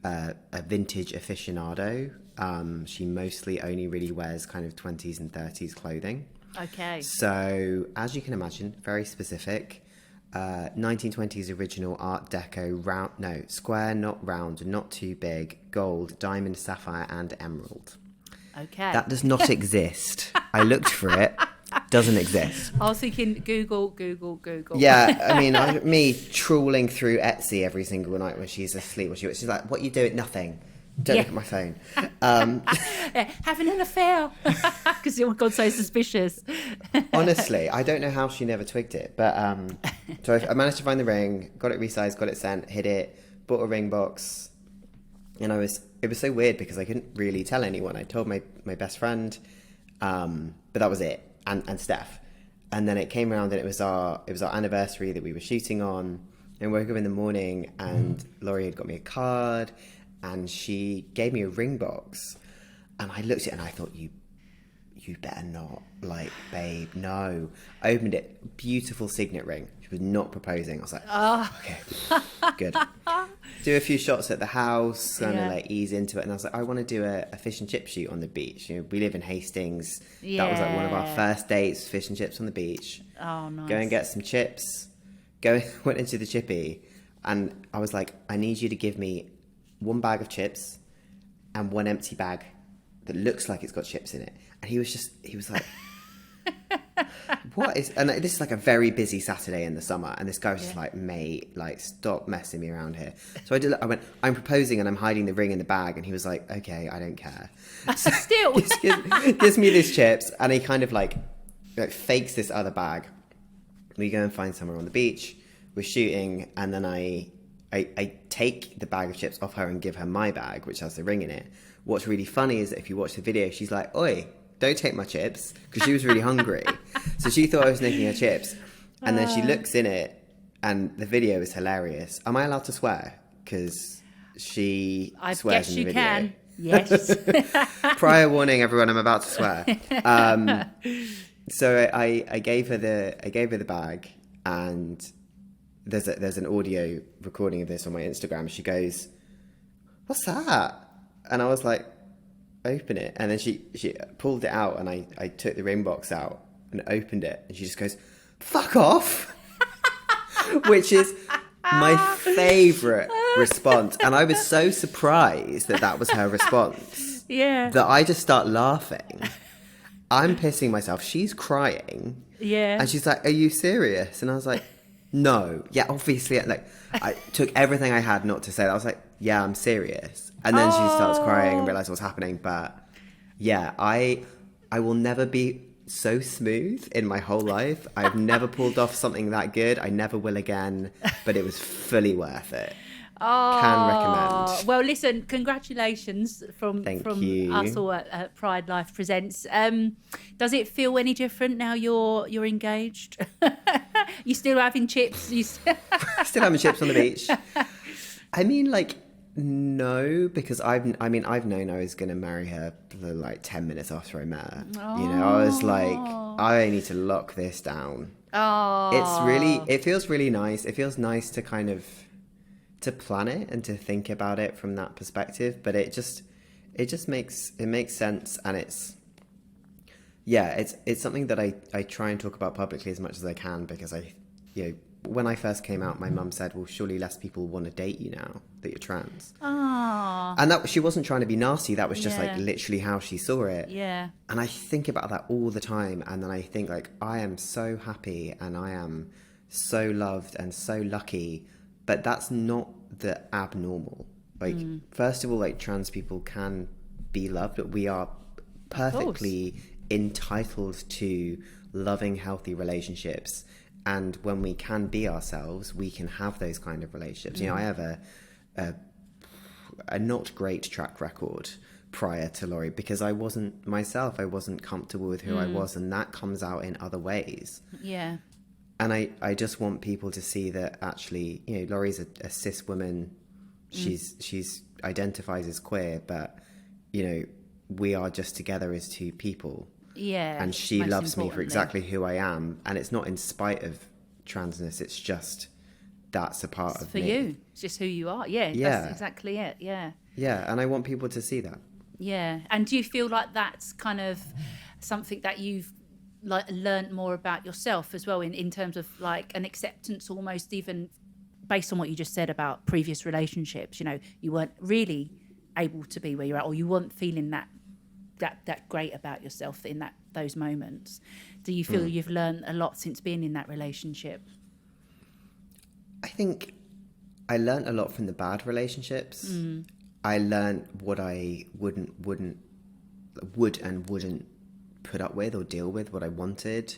a vintage aficionado. She mostly only really wears kind of 20s and 30s clothing.
Okay.
So, as you can imagine, very specific. 1920s original Art Deco, square, not round, not too big, gold, diamond, sapphire, and emerald.
Okay.
That does not exist. I looked for it. Doesn't exist.
I was thinking Google.
Yeah, I mean, me trawling through Etsy every single night when she's asleep. She's like, what are you doing? Nothing. Don't look at my phone.
Having an affair. Because it got so suspicious.
Honestly, I don't know how she never twigged it. But so I managed to find the ring, got it resized, got it sent, hid it, bought a ring box. And it was so weird because I couldn't really tell anyone. I told my best friend, but that was it. And Steph. And then it came around and it was our anniversary that we were shooting on. And we woke up in the morning and Laurie had got me a card and she gave me a ring box. And I looked at it and I thought, you better not. Babe, no. I opened it. Beautiful signet ring. She was not proposing. I was like, okay, good. Do a few shots at the house, kind of ease into it. And I was like, I want to do a fish and chip shoot on the beach. We live in Hastings. Yeah. That was one of our first dates, fish and chips on the beach.
Oh, nice.
Go and get some chips. Went into the chippy. And I was like, I need you to give me one bag of chips and one empty bag that looks like it's got chips in it. And he was like, what is, and this is a very busy Saturday in the summer. And this guy was just like, mate, stop messing me around here. So I went, I'm proposing and I'm hiding the ring in the bag. And he was like, okay, I don't care. So
Still.
gives me these chips and he kind of fakes this other bag. We go and find somewhere on the beach. We're shooting and then I I take the bag of chips off her and give her my bag, which has the ring in it. What's really funny is that if you watch the video, she's like, "Oi, don't take my chips," because she was really hungry. So she thought I was nicking her chips. And then she looks in it, and the video is hilarious. Am I allowed to swear? Because she swears in the video.
I guess you can. Yes.
Prior warning, everyone, I'm about to swear. So I gave her the bag, and there's an audio recording of this on my Instagram. She goes, "What's that?" And I was like, "Open it." And then she pulled it out, and I took the ring box out and opened it, and she just goes, "Fuck off," which is my favourite response. And I was so surprised that was her response.
Yeah.
That I just start laughing. I'm pissing myself. She's crying.
Yeah.
And she's like, "Are you serious?" And I was like, "No." Yeah, obviously. Like, I took everything I had not to say that. I was like, "Yeah, I'm serious." And then she starts crying and realised what's happening. But yeah, I will never be so smooth in my whole life. I've never pulled off something that good. I never will again, but it was fully worth it. Can recommend.
Well, listen, congratulations from
you.
us all at Pride Life Presents. Does it feel any different now you're engaged? You still having chips?
Still having chips on the beach. I mean, like, no, because I've known I was going to marry her like 10 minutes after I met her. You know, I was like, I need to lock this down. It feels really nice. It feels nice to kind of to plan it and to think about it from that perspective, but it just makes sense. And it's something that I try and talk about publicly as much as I can, because when I first came out, my mum said, "Well, surely less people want to date you now that you're trans." And that she wasn't trying to be nasty. That was just like literally how she saw it.
Yeah.
And I think about that all the time. And then I think, like, I am so happy and I am so loved and so lucky. But that's not the abnormal. Like, first of all, like, trans people can be loved, but we are perfectly entitled to loving, healthy relationships. And when we can be ourselves, we can have those kind of relationships. You know, I have a not great track record prior to Laurie, because I wasn't myself. I wasn't comfortable with who I was, and that comes out in other ways.
Yeah.
And I just want people to see that actually, you know, Laurie's a cis woman. She's identifies as queer, but, you know, we are just together as two people.
Yeah.
And she loves me for exactly who I am. And it's not in spite of transness. It's just, that's a part of me.
For you. It's just who you are. Yeah. That's exactly it. Yeah.
Yeah. And I want people to see that.
Yeah. And do you feel like that's kind of something that you've like learned more about yourself as well, in terms of like an acceptance, almost even based on what you just said about previous relationships? You know, you weren't really able to be where you're at, or you weren't feeling that great about yourself in those moments. Do you feel you've learned a lot since being in that relationship?
I think I learned a lot from the bad relationships. I learned what I would and wouldn't put up with or deal with, what I wanted.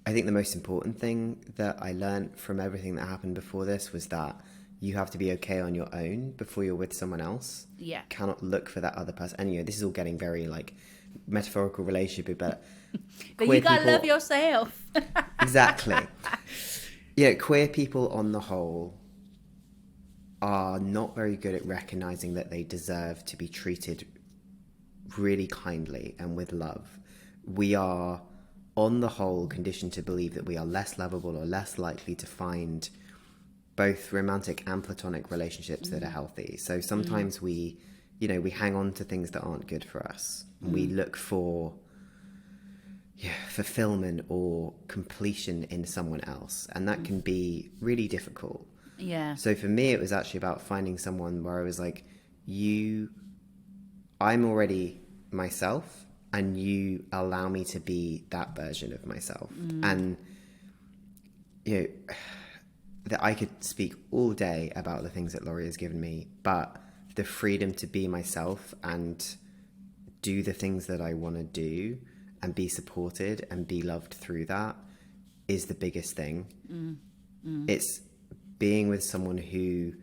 I think the most important thing that I learned from everything that happened before this was that you have to be okay on your own before you're with someone else.
Yeah.
Cannot look for that other person. And, you know, this is all getting very, like, metaphorical relationship, but
but you gotta love yourself.
Exactly. Yeah, queer people on the whole are not very good at recognizing that they deserve to be treated really kindly and with love. We are, on the whole, conditioned to believe that we are less lovable or less likely to find both romantic and platonic relationships that are healthy. So sometimes we hang on to things that aren't good for us. We look for fulfillment or completion in someone else, and that can be really difficult.
Yeah.
So for me, it was actually about finding someone where I was like, I'm already myself, and you allow me to be that version of myself. And, you know, that I could speak all day about the things that Laurie has given me, but the freedom to be myself and do the things that I want to do and be supported and be loved through that is the biggest thing. It's being with someone who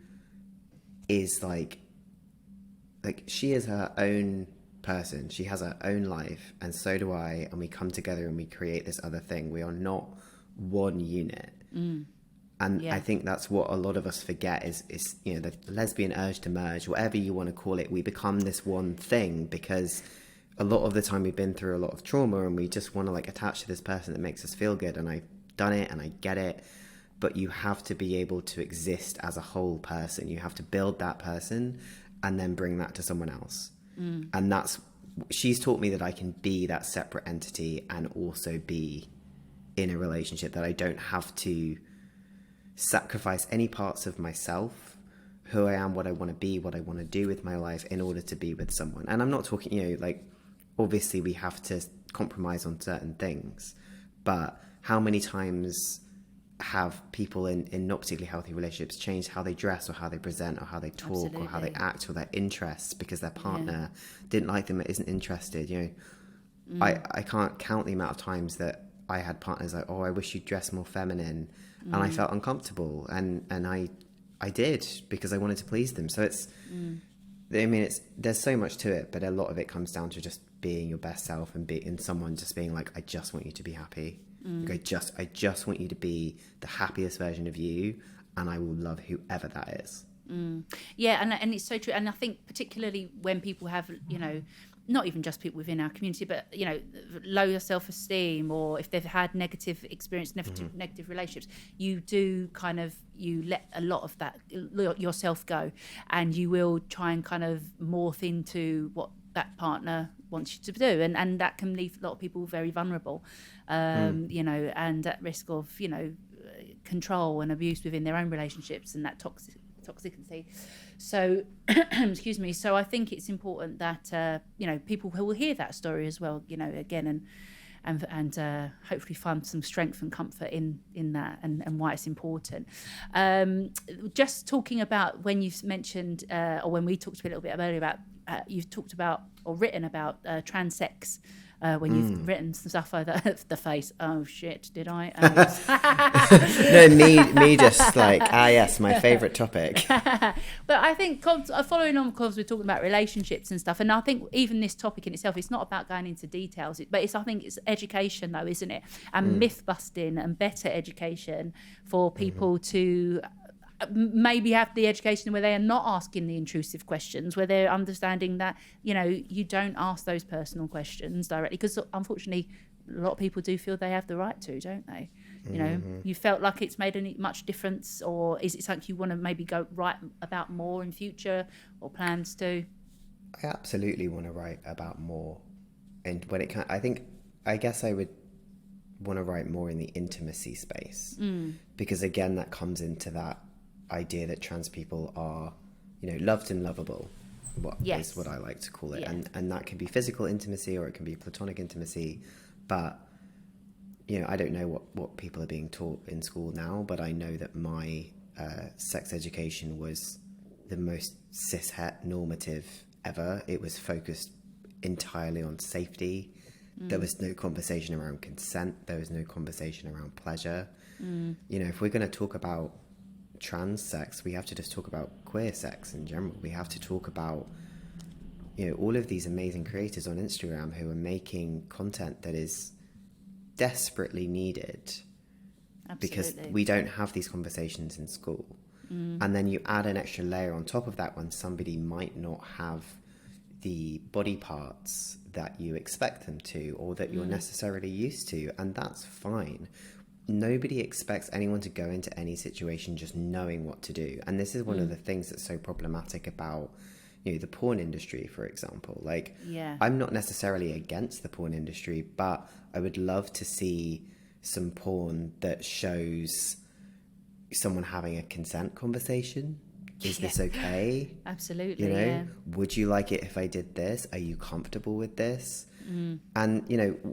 is like she is her own person. She has her own life, and so do I. And we come together and we create this other thing. We are not one unit. And I think that's what a lot of us forget is the lesbian urge to merge, whatever you want to call it. We become this one thing because a lot of the time we've been through a lot of trauma, and we just want to attach to this person that makes us feel good. And I've done it and I get it. But you have to be able to exist as a whole person. You have to build that person and then bring that to someone else. And she's taught me that I can be that separate entity and also be in a relationship, that I don't have to sacrifice any parts of myself, who I am, what I want to be, what I want to do with my life in order to be with someone. And I'm not talking, obviously we have to compromise on certain things, but how many times have people in not particularly healthy relationships changed how they dress or how they present or how they talk
Absolutely.
or how they act or their interests because their partner didn't like them, isn't interested. I can't count the amount of times that I had partners like, oh, I wish you'd dress more feminine, and I felt uncomfortable, and I did because I wanted to please them. So it's there's so much to it, but a lot of it comes down to just being your best self and someone just being like, I just want you to be happy. I just want you to be the happiest version of you, and I will love whoever that is.
Yeah, and it's so true. And I think particularly when people have, not even just people within our community, but, low self-esteem, or if they've had negative experience, negative relationships, you do you let a lot of that yourself go, and you will try and kind of morph into what that partner wants you to do, and that can leave a lot of people very vulnerable, and at risk of control and abuse within their own relationships and that toxicity. So excuse me, so I think it's important that people who will hear that story as well, again, and hopefully find some strength and comfort in that, and why it's important. Just talking about when you've mentioned, or when we talked a little bit earlier about, you've talked about or written about trans sex, when you've written some stuff over the face. Oh shit, did I?
No, me just yes, my favourite topic.
But I think following on, because we're talking about relationships and stuff, and I think even this topic in itself, it's not about going into details, but I think it's education though, isn't it? And myth busting and better education for people to maybe have the education where they are not asking the intrusive questions, where they're understanding that you don't ask those personal questions directly, because unfortunately a lot of people do feel they have the right to, don't they? You felt like it's made any much difference, or is it something you want to maybe go write about more in future, or plans to?
I absolutely want to write about more, and when it can, I guess I would want to write more in the intimacy space, because again that comes into that idea that trans people are loved and lovable, is what I like to call it. And that can be physical intimacy or it can be platonic intimacy, but I don't know what people are being taught in school now, but I know that my sex education was the most cishet normative ever. It was focused entirely on safety. There was no conversation around consent. There was no conversation around pleasure. If we're going to talk about trans sex, we have to just talk about queer sex in general. We have to talk about all of these amazing creators on Instagram who are making content that is desperately needed.
Absolutely.
Because we don't have these conversations in school. And then you add an extra layer on top of that when somebody might not have the body parts that you expect them to, or that you're necessarily used to, and that's fine. Nobody expects anyone to go into any situation just knowing what to do. And this is one of the things that's so problematic about, the porn industry, for example. I'm not necessarily against the porn industry, but I would love to see some porn that shows someone having a consent conversation. Is this okay?
Absolutely.
Would you like it if I did this? Are you comfortable with this? And,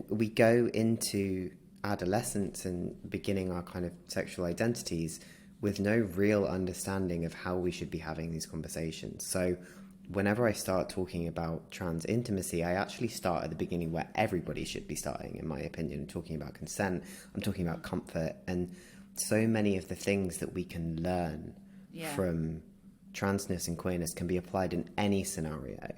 we go into adolescence and beginning our kind of sexual identities with no real understanding of how we should be having these conversations. So whenever I start talking about trans intimacy, I actually start at the beginning where everybody should be starting, in my opinion. Talking about consent, I'm talking about comfort, and so many of the things that we can learn from transness and queerness can be applied in any scenario.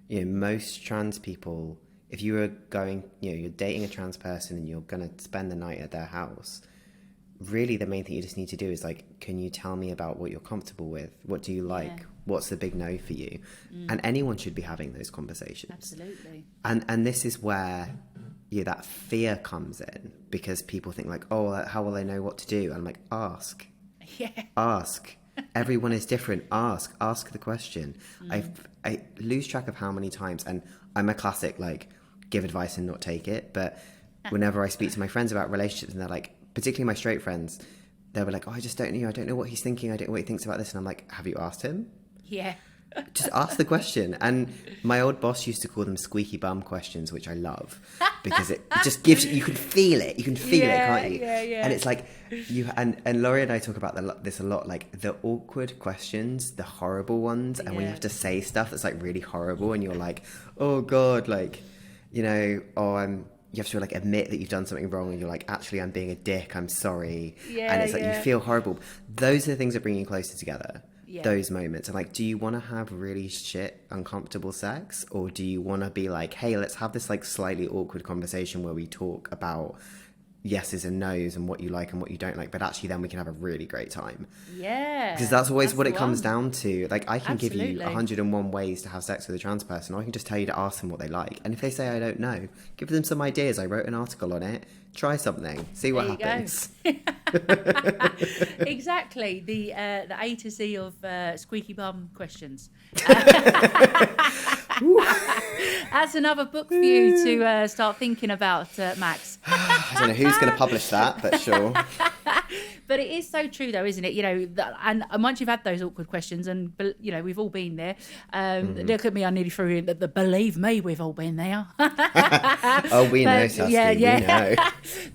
You know, most trans people, if you were going, you know, you're dating a trans person and you're going to spend the night at their house, really the main thing you just need to do is like, can you tell me about what you're comfortable with? What do you like?
Yeah.
What's the big no for you? And anyone should be having those conversations.
Absolutely.
And this is where that fear comes in, because people think like, oh, how will I know what to do? And I'm like, ask.
Yeah.
Ask. Everyone is different. Ask the question. I lose track of how many times, and I'm a classic like give advice and not take it, but whenever I speak to my friends about relationships and they're like, particularly my straight friends, they'll be like, oh, I just don't know. I don't know what he's thinking. I don't know what he thinks about this. And I'm like, have you asked him?
Yeah.
Just ask the question. And my old boss used to call them squeaky bum questions, which I love, because it just gives you can feel it. You can feel it, can't you?
Yeah.
And it's like and Laurie and I talk about this a lot, like the awkward questions, the horrible ones, and when you have to say stuff that's like really horrible and you're like, oh God, like, you know, you have to like admit that you've done something wrong and you're like, actually, I'm being a dick, I'm sorry. And it's like, you feel horrible. Those are the things that bring you closer together. Yeah. Those moments. And like, do you want to have really shit, uncomfortable sex? Or do you want to be like, hey, let's have this like slightly awkward conversation where we talk about yeses and nos and what you like and what you don't like, but actually then we can have a really great time.
Yeah.
Because that's always what it comes down to. Like, I can give you
Absolutely.
101 ways to have sex with a trans person, or I can just tell you to ask them what they like. And if they say I don't know, give them some ideas. I wrote an article on it. Try something. See what happens.
Exactly. The A to Z of squeaky bum questions. That's another book for you to start thinking about, Max.
I don't know who's going to publish that, but sure.
But it is so true, though, isn't it? You know, and once you've had those awkward questions, and you know, we've all been there. Look at me, I nearly threw in the believe me, we've all been there.
Oh, we know, Saskia, we know.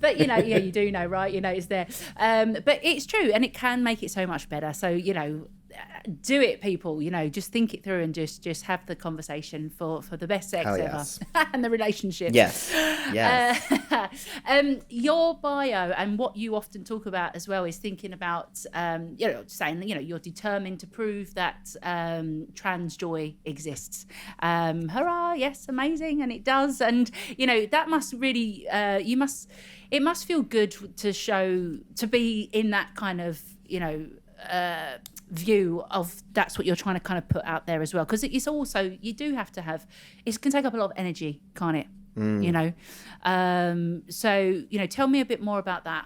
But you know, yeah, you do know, right? You know, it's there. But it's true, and it can make it so much better. So you know, do it, people. You know, just think it through and just have the conversation for the best sex ever and the relationship.
Yes.
Your bio and what you often talk about as well is thinking about you know, saying, you know, you're determined to prove that trans joy exists. Hurrah! Yes, amazing, and it does. And you know, that must really it must feel good to be in that kind of, you know, view of that's what you're trying to kind of put out there as well, because it's also, you do have to have, it can take up a lot of energy, can't it? You know, so you know, tell me a bit more about that.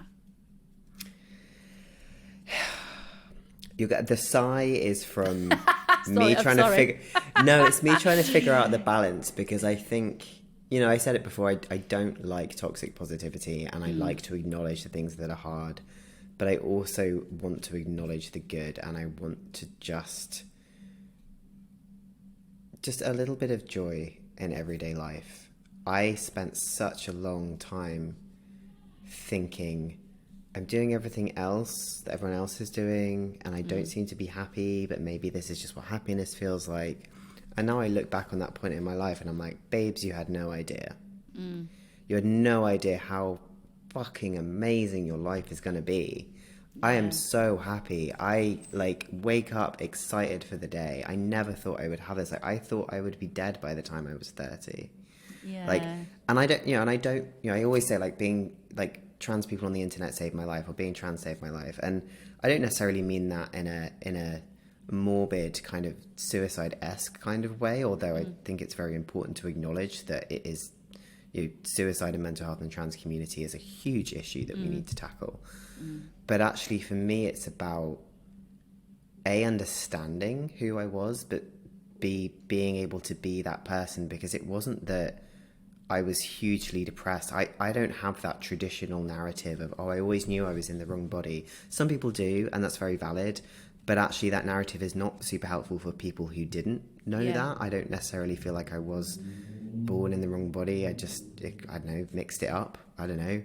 The sigh is from me trying to figure. No, it's me trying to figure out the balance, because I think, you know, I said it before. I don't like toxic positivity, and I like to acknowledge the things that are hard, but I also want to acknowledge the good, and I want to just a little bit of joy in everyday life. I spent such a long time thinking, I'm doing everything else that everyone else is doing, and I don't seem to be happy, but maybe this is just what happiness feels like. And now I look back on that point in my life and I'm like, babes, you had no idea. You had no idea how fucking amazing your life is going to be. Yeah. I am so happy. I like wake up excited for the day. I never thought I would have this. Like, I thought I would be dead by the time I was 30.
Yeah.
Like, and I don't, you know, I always say like being like trans people on the internet saved my life, or being trans saved my life. And I don't necessarily mean that in a morbid kind of suicide-esque kind of way, although I think it's very important to acknowledge that it is, you know, suicide and mental health in the trans community is a huge issue that we need to tackle. But actually for me, it's about understanding who I was, but being able to be that person, because it wasn't that I was hugely depressed. I don't have that traditional narrative of, oh, I always knew I was in the wrong body. Some people do, and that's very valid, but actually that narrative is not super helpful for people who didn't know that. I don't necessarily feel like I was born in the wrong body. I don't know, mixed it up. I don't know.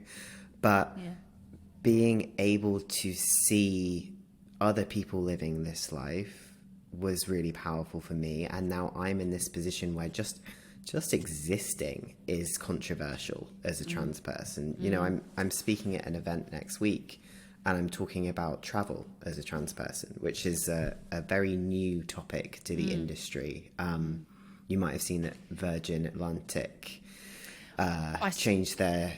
But being able to see other people living this life was really powerful for me. And now I'm in this position where just existing is controversial as a trans person. You know, I'm speaking at an event next week, and I'm talking about travel as a trans person, which is a very new topic to the industry. You might have seen that Virgin Atlantic changed their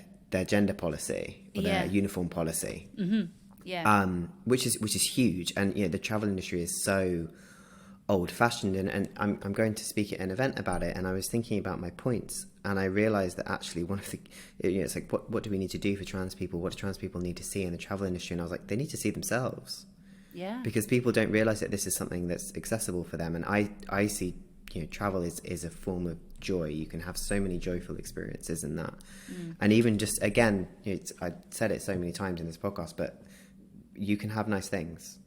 gender policy or their uniform policy, which is huge. And the travel industry is so old-fashioned, and I'm going to speak at an event about it, and I was thinking about my points, and I realized that actually one of the it's like, what do we need to do for trans people? What do trans people need to see in the travel industry? And I was like, they need to see themselves, because people don't realize that this is something that's accessible for them. And I see travel is a form of joy. You can have so many joyful experiences in that. And even just, again, I said it so many times in this podcast, but you can have nice things.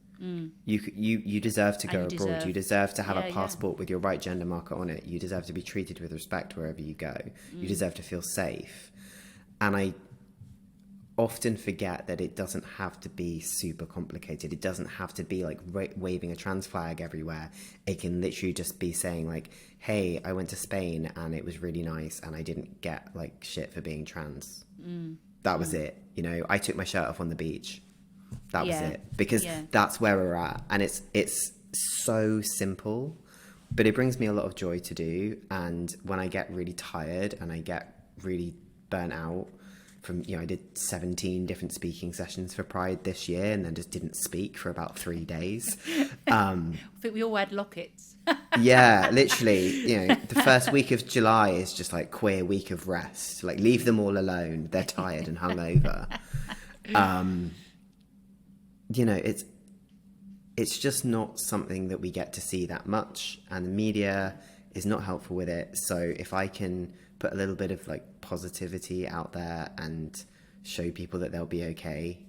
You deserve to go abroad. You deserve to have a passport with your right gender marker on it. You deserve to be treated with respect wherever you go. You deserve to feel safe. And I often forget that it doesn't have to be super complicated. It doesn't have to be like waving a trans flag everywhere. It can literally just be saying like, hey, I went to Spain and it was really nice and I didn't get like shit for being trans. That was it. I took my shirt off on the beach. That was it, because that's where we're at, and it's so simple, but it brings me a lot of joy to do. And when I get really tired and I get really burnt out from, I did 17 different speaking sessions for Pride this year, and then just didn't speak for about 3 days.
I think we all had lockets.
Yeah, literally, the first week of July is just like queer week of rest. Like, leave them all alone. They're tired and hungover. It's just not something that we get to see that much, and the media is not helpful with it. So if I can put a little bit of like positivity out there and show people that they'll be okay,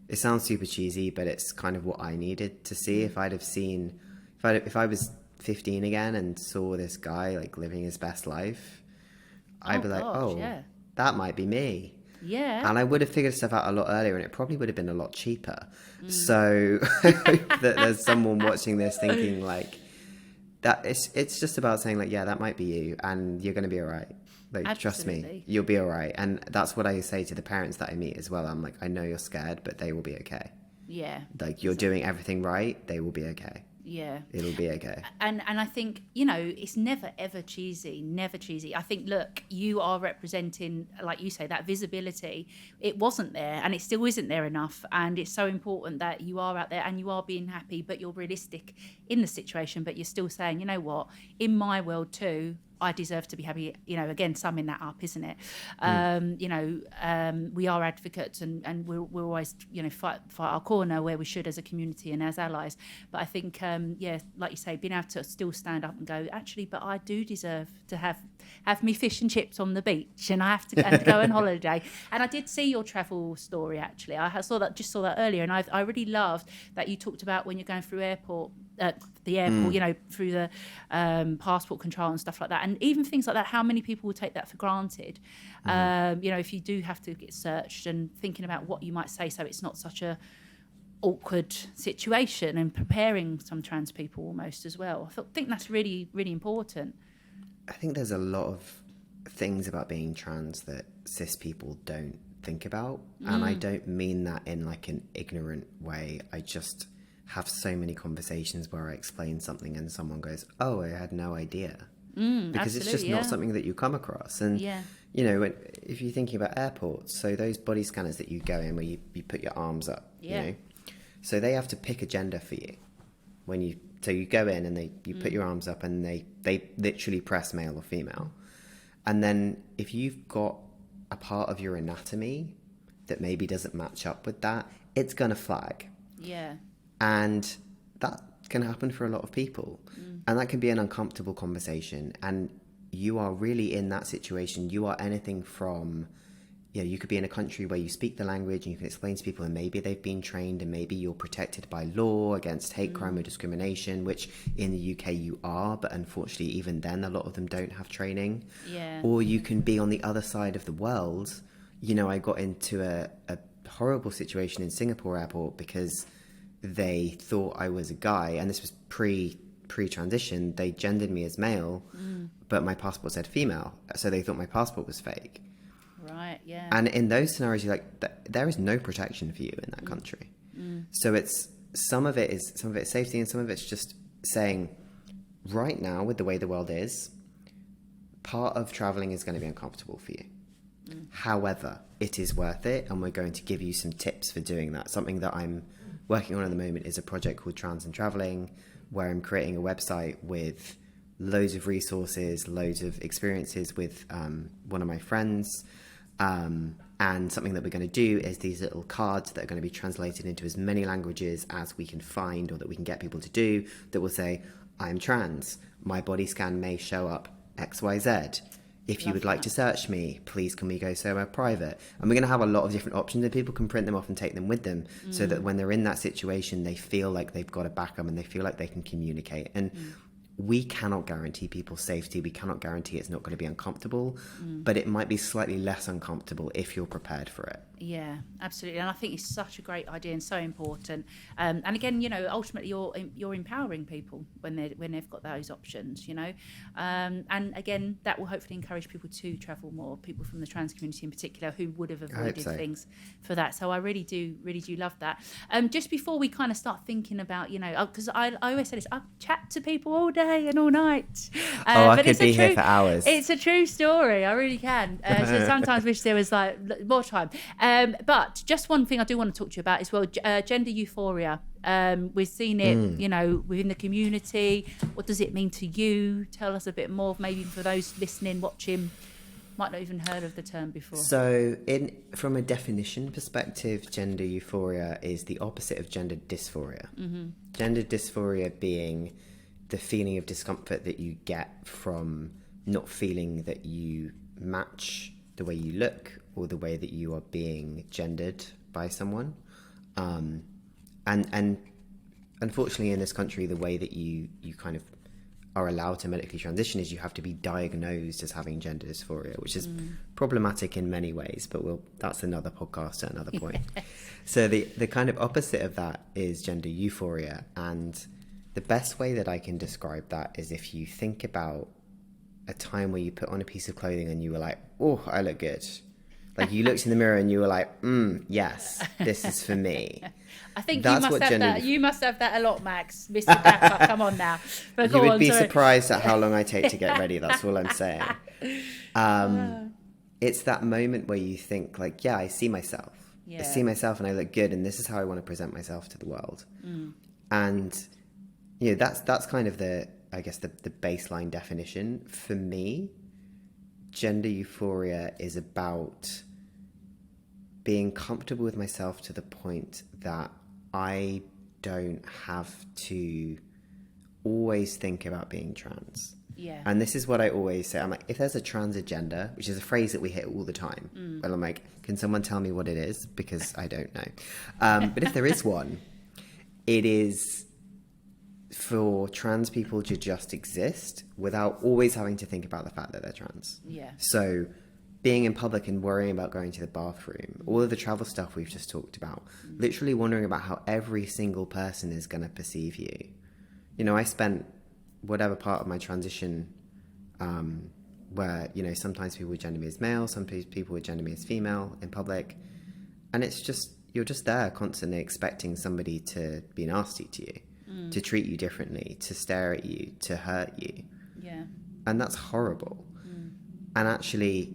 it sounds super cheesy, but it's kind of what I needed to see. If I'd have seen, if I was 15 again and saw this guy like living his best life, I'd be like, that might be me.
Yeah.
And I would have figured stuff out a lot earlier, and it probably would have been a lot cheaper. So I hope that there's someone watching this thinking like that. It's just about saying like, yeah, that might be you, and you're going to be all right. Like,
Absolutely.
Trust me, you'll be all right. And that's what I say to the parents that I meet as well. I'm like, I know you're scared, but they will be okay.
Yeah.
Like, you're doing everything right. They will be okay.
Yeah.
It'll be okay.
And I think, it's never, ever cheesy. Never cheesy. I think, look, you are representing, like you say, that visibility. It wasn't there, and it still isn't there enough. And it's so important that you are out there and you are being happy, but you're realistic in the situation. But you're still saying, you know what, in my world too, I deserve to be happy. Again, summing that up, isn't it? We are advocates, and we're always, fight our corner where we should as a community and as allies. But I think, like you say, being able to still stand up and go, actually, but I do deserve to have me fish and chips on the beach, and I have to go on holiday. And I did see your travel story, actually. I saw that earlier, and I really loved that you talked about when you're going through the airport, through the passport control and stuff like that. And even things like that, how many people will take that for granted? If you do have to get searched, and thinking about what you might say so it's not such a awkward situation, and preparing some trans people almost as well. I think that's really, really important.
I think there's a lot of things about being trans that cis people don't think about. And I don't mean that in like an ignorant way. I just have so many conversations where I explain something and someone goes, oh, I had no idea. Because it's just not something that you come across. And, if you're thinking about airports, so those body scanners that you go in where you put your arms up, so they have to pick a gender for you. So you go in and you put your arms up, and they literally press male or female. And then if you've got a part of your anatomy that maybe doesn't match up with that, it's going to flag.
Yeah.
And that can happen for a lot of people. And that can be an uncomfortable conversation. And you are really in that situation. You are anything from, you could be in a country where you speak the language and you can explain to people, and maybe they've been trained, and maybe you're protected by law against hate crime or discrimination, which in the UK you are, but unfortunately even then a lot of them don't have training.
Yeah.
Or you can be on the other side of the world. I got into a horrible situation in Singapore airport because they thought I was a guy, and this was pre-transition. They gendered me as male, but my passport said female, so they thought my passport was fake.
Right, yeah.
And in those scenarios, you're like, there is no protection for you in that country. So it's some of it is safety, and some of it's just saying, right now, with the way the world is, part of traveling is going to be uncomfortable for you. However, it is worth it, and we're going to give you some tips for doing that. Something that I'm working on at the moment is a project called Trans and Traveling, where I'm creating a website with loads of resources, loads of experiences with one of my friends. And something that we're going to do is these little cards that are going to be translated into as many languages as we can find, or that we can get people to do, that will say, I'm trans, my body scan may show up XYZ. If you would like to search me, please can we go somewhere private? And we're going to have a lot of different options, and people can print them off and take them with them, so that when they're in that situation, they feel like they've got a backup and they feel like they can communicate. And we cannot guarantee people's safety. We cannot guarantee it's not going to be uncomfortable, but it might be slightly less uncomfortable if you're prepared for it.
Yeah, absolutely. And I think it's such a great idea and so important. And again, you know, ultimately you're empowering people when they've got those options, you know. And again, that will hopefully encourage people to travel more, people from the trans community in particular who would have avoided things for that. So I really do love that. Just before we kind of start thinking about, you know, because I always say this, I chat to people all day and all night.
I could be here for hours.
It's a true story. I really can. So sometimes wish there was like more time. But just one thing I do want to talk to you about as well, gender euphoria. We've seen it, you know, within the community. What does it mean to you? Tell us a bit more, maybe for those listening, watching, might not even heard of the term before.
So from a definition perspective, gender euphoria is the opposite of gender dysphoria. Gender dysphoria being the feeling of discomfort that you get from not feeling that you match the way you look or the way that you are being gendered by someone. And unfortunately in this country, the way that you kind of are allowed to medically transition is you have to be diagnosed as having gender dysphoria, which is problematic in many ways, but that's another podcast at another point. Yes. So the kind of opposite of that is gender euphoria. And the best way that I can describe that is if you think about a time where you put on a piece of clothing and you were like, oh, I look good. Like you looked in the mirror and you were like, yes, this is for me.
I think you must have that a lot, Max. Mr. Dapper, come on now.
But you would be surprised at how long I take to get ready. That's all I'm saying. It's that moment where you think like, yeah, I see myself. Yeah. I see myself and I look good, and this is how I want to present myself to the world. And you know, that's kind of the baseline definition. For me, gender euphoria is about being comfortable with myself to the point that I don't have to always think about being trans.
Yeah.
And this is what I always say. I'm like, if there's a trans agenda, which is a phrase that we hit all the time, well, I'm like, can someone tell me what it is? Because I don't know. But if there is one, it is for trans people to just exist without always having to think about the fact that they're trans.
Yeah.
So being in public and worrying about going to the bathroom, all of the travel stuff we've just talked about, literally wondering about how every single person is going to perceive you. You know, I spent whatever part of my transition where, you know, sometimes people would gender me as male, sometimes people would gender me as female in public. And it's just, you're just there constantly expecting somebody to be nasty to you, to treat you differently, to stare at you, to hurt you.
Yeah.
And that's horrible. And actually,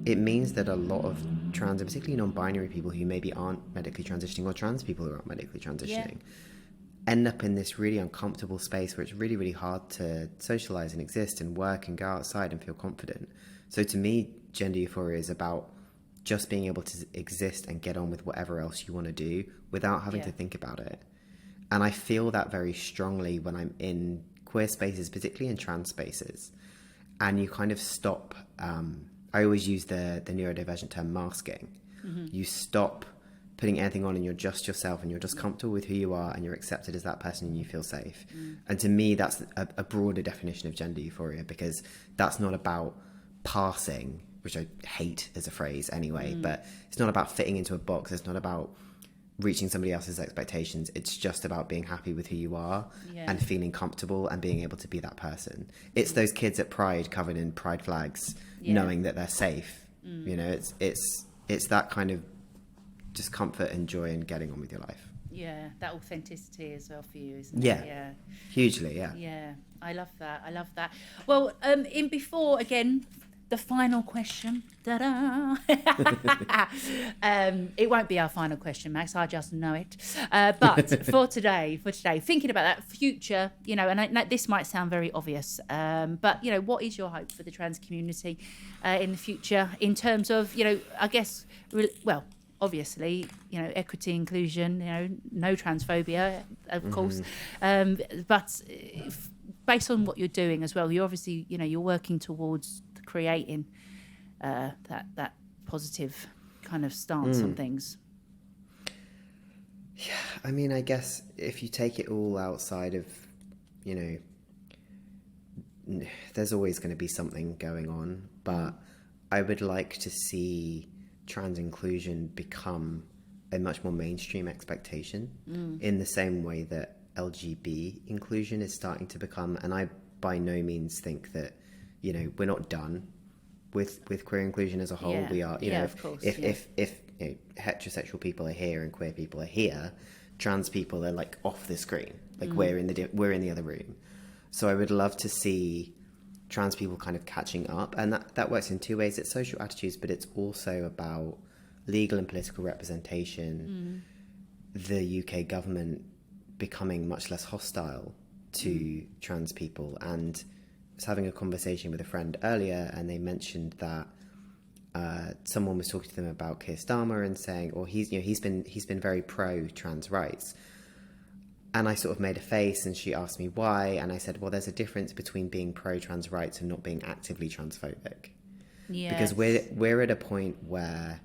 it means that a lot of trans, and particularly non-binary people who maybe aren't medically transitioning, or trans people who aren't medically transitioning, end up in this really uncomfortable space where it's really, really hard to socialize and exist and work and go outside and feel confident. So to me, gender euphoria is about just being able to exist and get on with whatever else you want to do without having to think about it. And I feel that very strongly when I'm in queer spaces, particularly in trans spaces, and you kind of stop. I always use the neurodivergent term masking. You stop putting anything on and you're just yourself and you're just comfortable with who you are and you're accepted as that person and you feel safe. And to me, that's a broader definition of gender euphoria, because that's not about passing, which I hate as a phrase anyway, but it's not about fitting into a box. It's not about reaching somebody else's expectations. It's just about being happy with who you are and feeling comfortable and being able to be that person. It's those kids at Pride covered in pride flags, knowing that they're safe You know, it's that kind of just comfort and joy in getting on with your life.
Yeah, that authenticity as well for you, isn't it?
Yeah.
Yeah.
Hugely, yeah.
Yeah, I love that. I love that. Well, in before again, the final question. Ta-da! It won't be our final question, Max. I just know it. But for today, thinking about that future, you know, and this might sound very obvious, but you know, what is your hope for the trans community in the future in terms of, you know, I guess, well, obviously, you know, equity, inclusion, you know, no transphobia, of course. But based on what you're doing as well, you're obviously, you know, you're working towards creating that positive kind of stance on things.
Yeah, I mean, I guess if you take it all outside of, you know, there's always going to be something going on, but I would like to see trans inclusion become a much more mainstream expectation in the same way that LGBT inclusion is starting to become. And I by no means think that, you know, we're not done with queer inclusion as a whole.
Yeah.
We are, you
Yeah,
know,
of course,
if
yeah.
you know, heterosexual people are here and queer people are here, trans people are like off the screen, like we're in the other room. So I would love to see trans people kind of catching up, and that works in two ways. It's social attitudes, but it's also about legal and political representation. The UK government becoming much less hostile to trans people, and I was having a conversation with a friend earlier, and they mentioned that someone was talking to them about Keir Starmer and saying, or he's been very pro trans rights. And I sort of made a face, and she asked me why, and I said, well, there's a difference between being pro-trans rights and not being actively transphobic.
Yes.
Because we're at a point where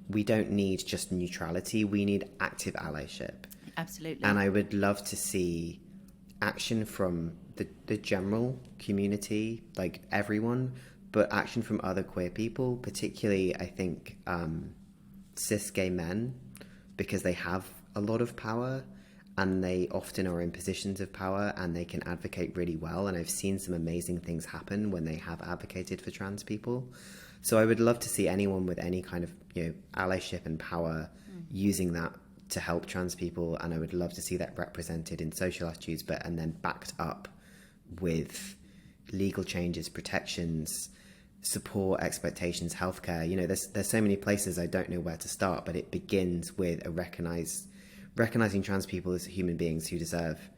we don't need just neutrality, we need active allyship.
Absolutely.
And I would love to see action from the general community, like everyone, but action from other queer people, particularly, I think, cis gay men, because they have a lot of power. And they often are in positions of power, and they can advocate really well. And I've seen some amazing things happen when they have advocated for trans people. So I would love to see anyone with any kind of, you know, allyship and power using that to help trans people. And I would love to see that represented in social attitudes, and then backed up with legal changes, protections, support, expectations, healthcare. You know, there's so many places I don't know where to start, but it begins with a recognizing trans people as human beings who deserve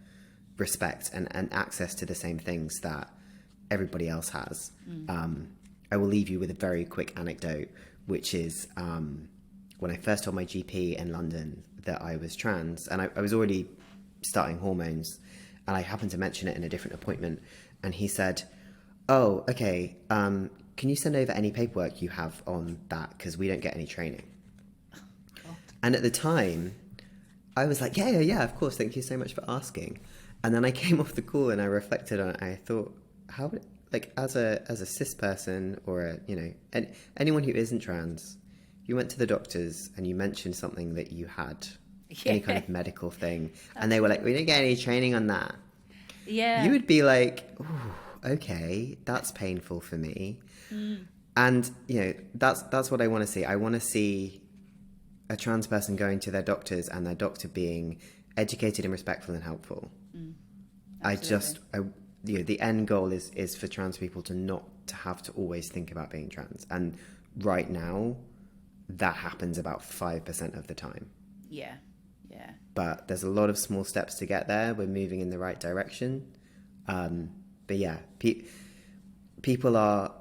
respect and access to the same things that everybody else has. I will leave you with a very quick anecdote, which is when I first told my GP in London that I was trans, and I was already starting hormones, and I happened to mention it in a different appointment, and he said, oh, okay, can you send over any paperwork you have on that, because we don't get any training. And at the time, I was like, yeah, of course, thank you so much for asking. And then I came off the call and I reflected on it. I thought, how, like, as a cis person or anyone who isn't trans, you went to the doctors and you mentioned something that you had, any kind of medical thing, and they were like, we didn't get any training on that.
Yeah.
You would be like, ooh, okay, that's painful for me. And, you know, that's what I want to see. I want to see a trans person going to their doctors and their doctor being educated and respectful and helpful. The end goal is for trans people to not to have to always think about being trans. And right now, that happens about 5% of the time.
Yeah.
But there's a lot of small steps to get there. We're moving in the right direction. But yeah, people are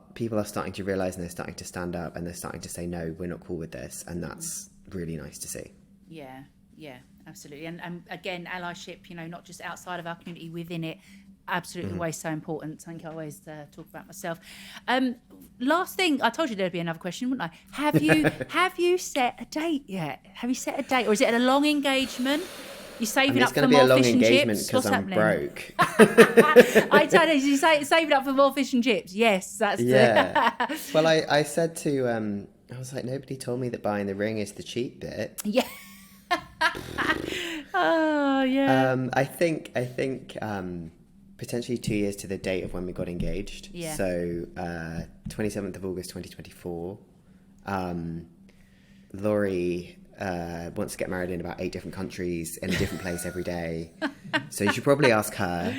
starting to realise, and they're starting to stand up, and they're starting to say, no, we're not cool with this. And that's really nice to see.
Yeah, absolutely. And again, allyship, you know, not just outside of our community, within it, absolutely always so important. Something I always talk about myself. Last thing, I told you there'd be another question, wouldn't I? Have you set a date yet? Have you set a date, or is it a long engagement? You're saving up for more fish and chips? What's happening?
It's going to be a long engagement because I'm broke.
I told you, saving up for more fish and chips. Yes, that's
Well, I said to I was like, nobody told me that buying the ring is the cheap bit.
Yeah. Oh yeah.
I think potentially 2 years to the date of when we got engaged.
Yeah.
So 27th of August 2024. Laurie wants to get married in about 8 different countries in a different place every day. So you should probably ask her.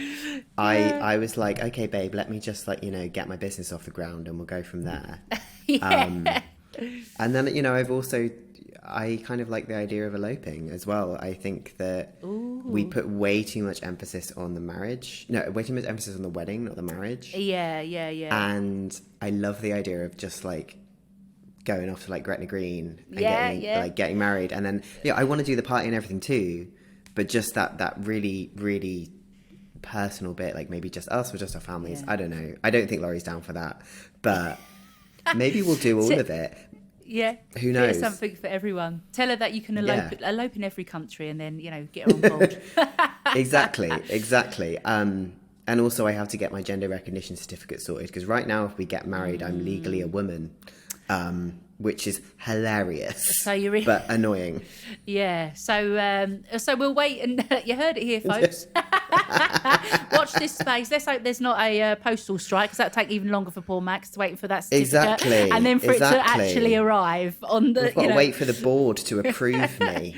I was like, okay, babe, let me just get my business off the ground and we'll go from there.
Yeah.
And then, I kind of like the idea of eloping as well. I think that we put way too much emphasis on the marriage. No, way too much emphasis on the wedding, not the marriage.
Yeah.
And I love the idea of just going off to Gretna Green and getting married. And then, I want to do the party and everything too, but just that really, really personal bit, maybe just us or just our families. I don't know. I don't think Laurie's down for that, but maybe we'll do all of it.
Yeah.
Who knows?
There's something for everyone. Tell her that you can elope in every country and then, get her on board.
Exactly. And also I have to get my gender recognition certificate sorted because right now if we get married, I'm legally a woman, which is hilarious, but annoying.
Yeah. So we'll wait and you heard it here, folks. Watch this space. Let's hope there's not a postal strike because that'll take even longer for poor Max waiting for that certificate.
Exactly.
And then for it to actually arrive on the.
We've got to wait for the board to approve me.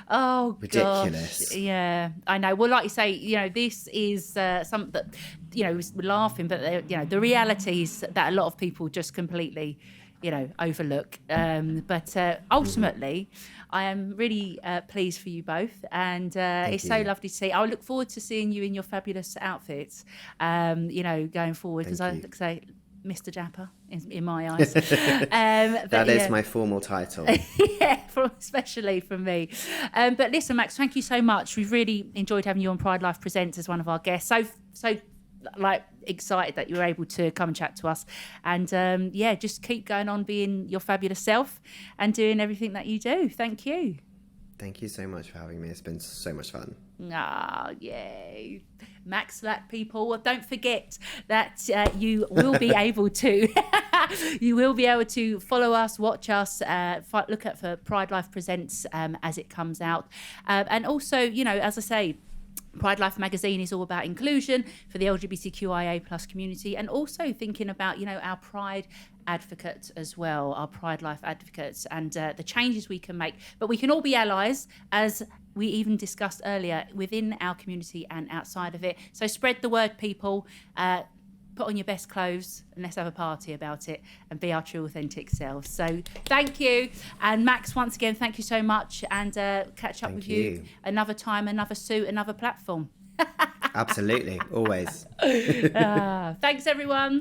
Oh,
ridiculous.
Gosh. Yeah, I know. Well, like you say, this is something that, we're laughing, but the realities that a lot of people just completely, overlook. But ultimately, I am really pleased for you both, and it's so lovely to see. I look forward to seeing you in your fabulous outfits, going forward, because I say Mr. Japper in my eyes.
That is my formal title.
Yeah, especially from me. But listen, Max, thank you so much. We've really enjoyed having you on Pride Life Presents as one of our guests. So excited that you were able to come and chat to us, and just keep going on being your fabulous self and doing everything that you do. Thank you
so much for having me. It's been so much fun.
Yay. Max Slack people, well, don't forget that you will be able to follow us, watch us, look at for Pride Life Presents as it comes out, and also as I say, Pride Life magazine is all about inclusion for the LGBTQIA plus community, and also thinking about our Pride advocates as well, our Pride Life advocates, and the changes we can make. But we can all be allies, as we even discussed earlier, within our community and outside of it. So spread the word, people. Put on your best clothes and let's have a party about it and be our true authentic selves. So thank you. And Max, once again, thank you so much, and catch up with you another time, another suit, another platform.
Absolutely. Always.
Thanks, everyone.